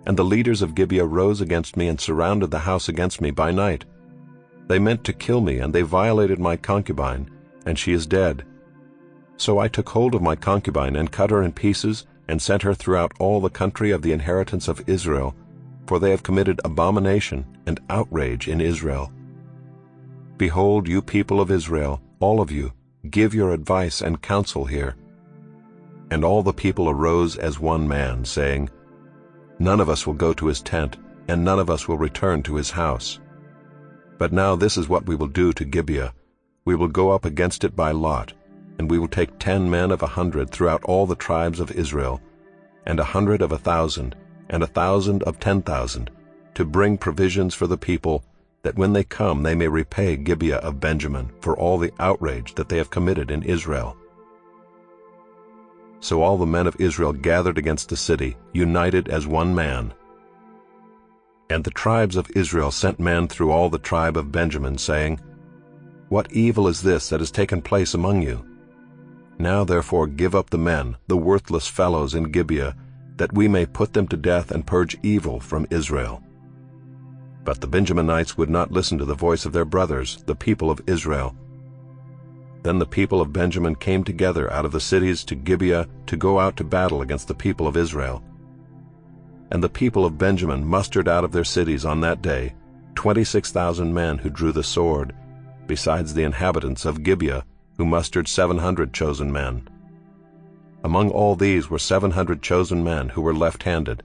And the leaders of Gibeah rose against me and surrounded the house against me by night. They meant to kill me, and they violated my concubine, and she is dead. So I took hold of my concubine and cut her in pieces and sent her throughout all the country of the inheritance of Israel, for they have committed abomination and outrage in Israel. Behold, you people of Israel, all of you, give your advice and counsel here." And all the people arose as one man, saying, "None of us will go to his tent, and none of us will return to his house. But now this is what we will do to Gibeah. We will go up against it by lot, and we will take 10 men of 100 throughout all the tribes of Israel, and 100 of 1,000, and 1,000 of 10,000, to bring provisions for the people, that when they come they may repay Gibeah of Benjamin for all the outrage that they have committed in Israel." So all the men of Israel gathered against the city, united as one man. And the tribes of Israel sent men through all the tribe of Benjamin, saying, "What evil is this that has taken place among you? Now therefore give up the men, the worthless fellows in Gibeah, that we may put them to death and purge evil from Israel." But the Benjaminites would not listen to the voice of their brothers, the people of Israel. Then the people of Benjamin came together out of the cities to Gibeah to go out to battle against the people of Israel. And the people of Benjamin mustered out of their cities on that day 26,000 men who drew the sword, besides the inhabitants of Gibeah, who mustered 700 chosen men. Among all these were 700 chosen men who were left-handed.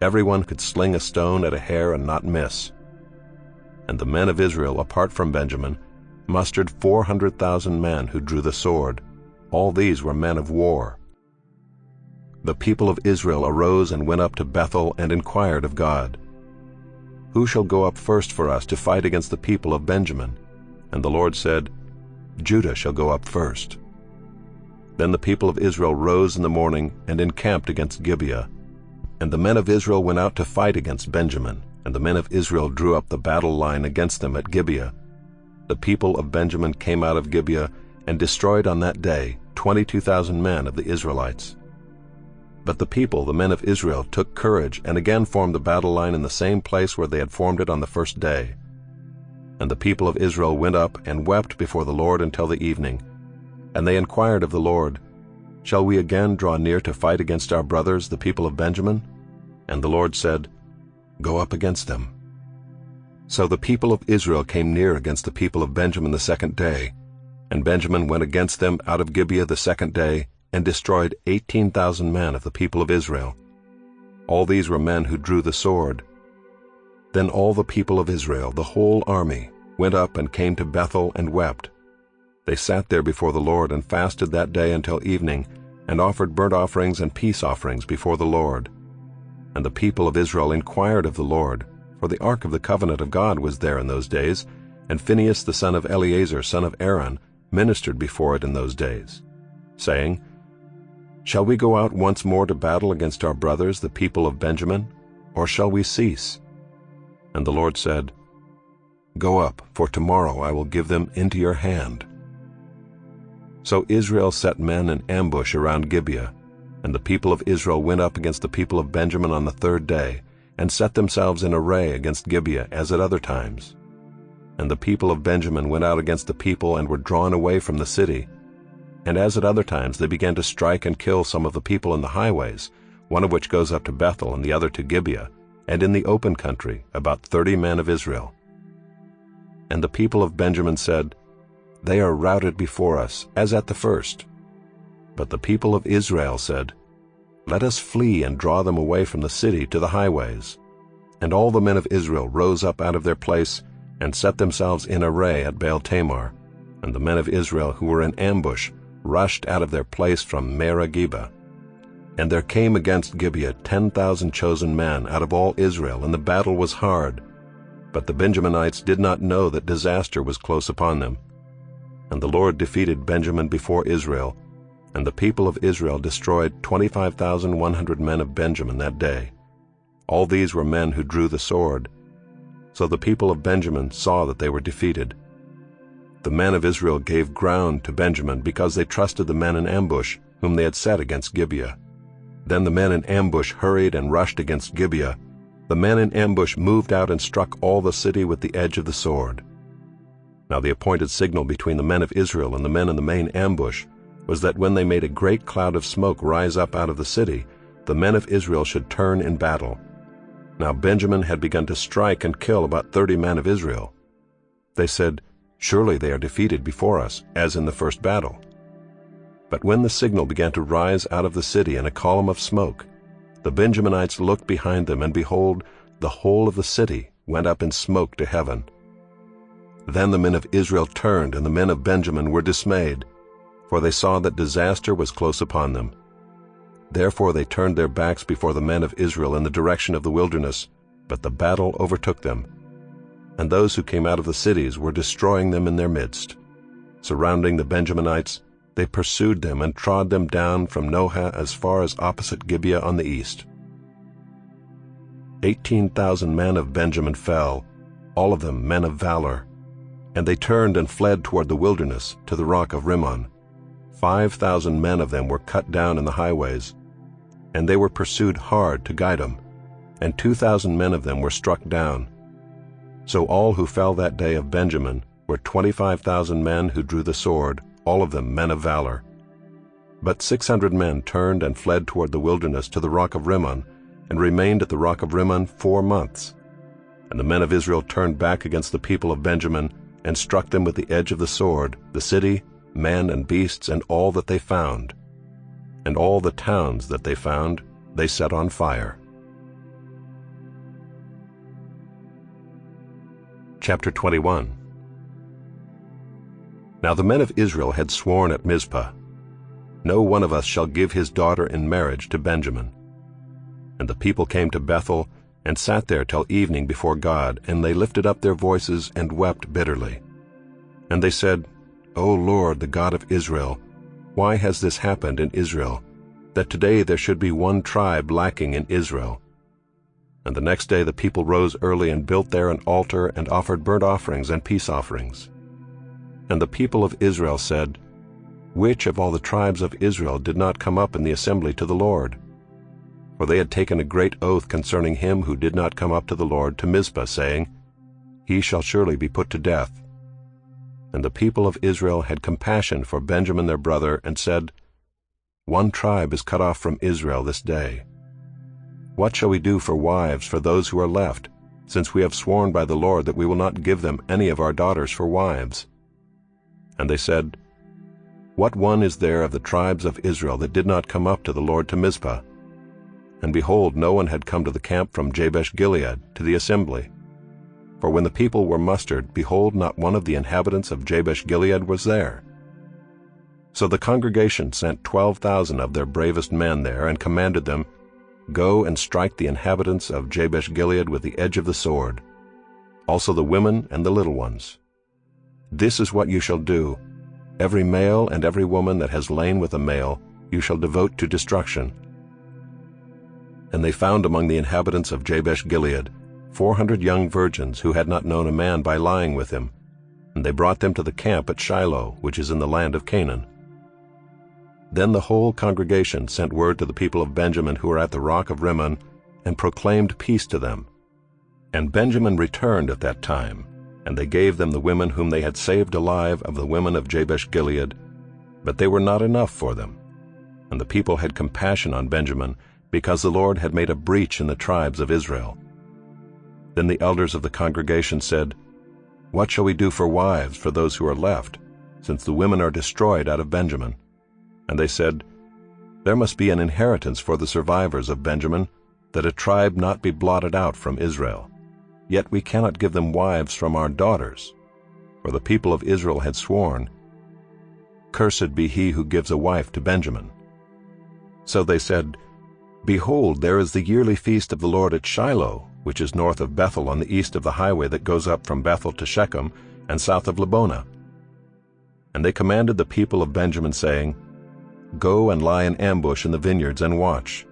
Everyone could sling a stone at a hair and not miss. And the men of Israel, apart from Benjamin, mustered 400,000 men who drew the sword. All these were men of war. The people of Israel arose and went up to Bethel and inquired of God, "Who shall go up first for us to fight against the people of Benjamin?" And the Lord said, "Judah shall go up first." Then the people of Israel rose in the morning and encamped against Gibeah. And the men of Israel went out to fight against Benjamin, and the men of Israel drew up the battle line against them at Gibeah. The people of Benjamin came out of Gibeah and destroyed on that day 22,000 men of the Israelites. But the people, the men of Israel, took courage and again formed the battle line in the same place where they had formed it on the first day. And the people of Israel went up and wept before the Lord until the evening. And they inquired of the Lord, "Shall we again draw near to fight against our brothers, the people of Benjamin?" And the Lord said, "Go up against them." So the people of Israel came near against the people of Benjamin the second day, and Benjamin went against them out of Gibeah the second day, and destroyed 18,000 men of the people of Israel. All these were men who drew the sword. Then all the people of Israel, the whole army, went up and came to Bethel and wept. They sat there before the Lord and fasted that day until evening, and offered burnt offerings and peace offerings before the Lord. And the people of Israel inquired of the Lord, for the ark of the covenant of God was there in those days, and Phinehas the son of Eleazar, son of Aaron, ministered before it in those days, saying, "Shall we go out once more to battle against our brothers, the people of Benjamin, or shall we cease?" And the Lord said, "Go up, for tomorrow I will give them into your hand." So Israel set men in ambush around Gibeah, and the people of Israel went up against the people of Benjamin on the third day, and set themselves in array against Gibeah as at other times. And the people of Benjamin went out against the people and were drawn away from the city. And as at other times they began to strike and kill some of the people in the highways, one of which goes up to Bethel and the other to Gibeah, and in the open country about 30 men of Israel. And the people of Benjamin said, "They are routed before us, as at the first." But the people of Israel said, "Let us flee and draw them away from the city to the highways." And all the men of Israel rose up out of their place, and set themselves in array at Baal-Tamar, and the men of Israel who were in ambush rushed out of their place from Merah-Geba. And there came against Gibeah 10,000 chosen men out of all Israel, and the battle was hard. But the Benjaminites did not know that disaster was close upon them. And the Lord defeated Benjamin before Israel, and the people of Israel destroyed 25,100 men of Benjamin that day. All these were men who drew the sword. So the people of Benjamin saw that they were defeated. The men of Israel gave ground to Benjamin because they trusted the men in ambush, whom they had set against Gibeah. Then the men in ambush hurried and rushed against Gibeah. The men in ambush moved out and struck all the city with the edge of the sword. Now the appointed signal between the men of Israel and the men in the main ambush was that when they made a great cloud of smoke rise up out of the city, the men of Israel should turn in battle. Now Benjamin had begun to strike and kill about 30 men of Israel. They said, "Surely they are defeated before us, as in the first battle." But when the signal began to rise out of the city in a column of smoke, the Benjaminites looked behind them, and behold, the whole of the city went up in smoke to heaven. Then the men of Israel turned, and the men of Benjamin were dismayed, for they saw that disaster was close upon them. Therefore they turned their backs before the men of Israel in the direction of the wilderness, but the battle overtook them. And those who came out of the cities were destroying them in their midst. Surrounding the Benjaminites, they pursued them and trod them down from Nohah as far as opposite Gibeah on the east. 18,000 men of Benjamin fell, all of them men of valor. And they turned and fled toward the wilderness, to the rock of Rimmon. 5,000 men of them were cut down in the highways, and they were pursued hard to Gidom, and 2,000 men of them were struck down. So all who fell that day of Benjamin were 25,000 men who drew the sword, all of them men of valor. But 600 men turned and fled toward the wilderness to the rock of Rimmon, and remained at the rock of Rimmon 4 months. And the men of Israel turned back against the people of Benjamin, and struck them with the edge of the sword, the city, men and beasts, and all that they found. And all the towns that they found they set on fire. Chapter 21. Now the men of Israel had sworn at Mizpah, "No one of us shall give his daughter in marriage to Benjamin." And the people came to Bethel, and sat there till evening before God, and they lifted up their voices and wept bitterly. And they said, "O Lord, the God of Israel, why has this happened in Israel, that today there should be one tribe lacking in Israel?" And the next day the people rose early and built there an altar and offered burnt offerings and peace offerings. And the people of Israel said, "Which of all the tribes of Israel did not come up in the assembly to the Lord?" For they had taken a great oath concerning him who did not come up to the Lord to Mizpah, saying, "He shall surely be put to death." And the people of Israel had compassion for Benjamin their brother, and said, "One tribe is cut off from Israel this day. What shall we do for wives for those who are left, since we have sworn by the Lord that we will not give them any of our daughters for wives?" And they said, "What one is there of the tribes of Israel that did not come up to the Lord to Mizpah?" And behold, no one had come to the camp from Jabesh-Gilead to the assembly. For when the people were mustered, behold, not one of the inhabitants of Jabesh-Gilead was there. So the congregation sent 12,000 of their bravest men there, and commanded them, "Go and strike the inhabitants of Jabesh-Gilead with the edge of the sword, also the women and the little ones. This is what you shall do. Every male and every woman that has lain with a male you shall devote to destruction." And they found among the inhabitants of Jabesh-Gilead 400 young virgins who had not known a man by lying with him, and they brought them to the camp at Shiloh, which is in the land of Canaan. Then the whole congregation sent word to the people of Benjamin who were at the rock of Rimmon, and proclaimed peace to them. And Benjamin returned at that time, and they gave them the women whom they had saved alive of the women of Jabesh-Gilead, but they were not enough for them. And the people had compassion on Benjamin, because the Lord had made a breach in the tribes of Israel. Then the elders of the congregation said, "What shall we do for wives for those who are left, since the women are destroyed out of Benjamin?" And they said, "There must be an inheritance for the survivors of Benjamin, that a tribe not be blotted out from Israel." yet we cannot give them wives from our daughters. For the people of Israel had sworn, Cursed be he who gives a wife to Benjamin. So they said, Behold, there is the yearly feast of the Lord at Shiloh, which is north of Bethel on the east of the highway that goes up from Bethel to Shechem, and south of Lebonah. And they commanded the people of Benjamin, saying, Go and lie in ambush in the vineyards and watch.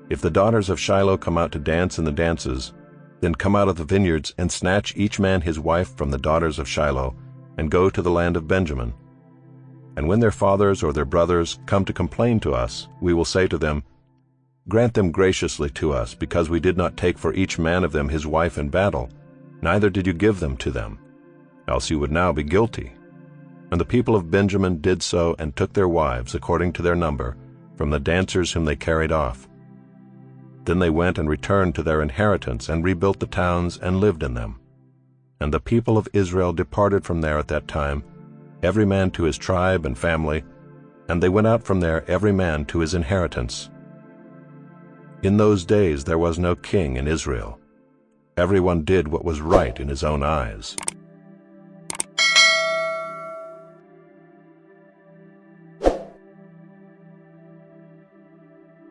If the daughters of Shiloh come out to dance in the dances, then come out of the vineyards and snatch each man his wife from the daughters of Shiloh, and go to the land of Benjamin. And when their fathers or their brothers come to complain to us, we will say to them, Grant them graciously to us, because we did not take for each man of them his wife in battle, neither did you give them to them, else you would now be guilty. And the people of Benjamin did so, and took their wives, according to their number, from the dancers whom they carried off. Then they went and returned to their inheritance, and rebuilt the towns, and lived in them. And the people of Israel departed from there at that time, every man to his tribe and family, and they went out from there every man to his inheritance. In those days there was no king in Israel. Everyone did what was right in his own eyes.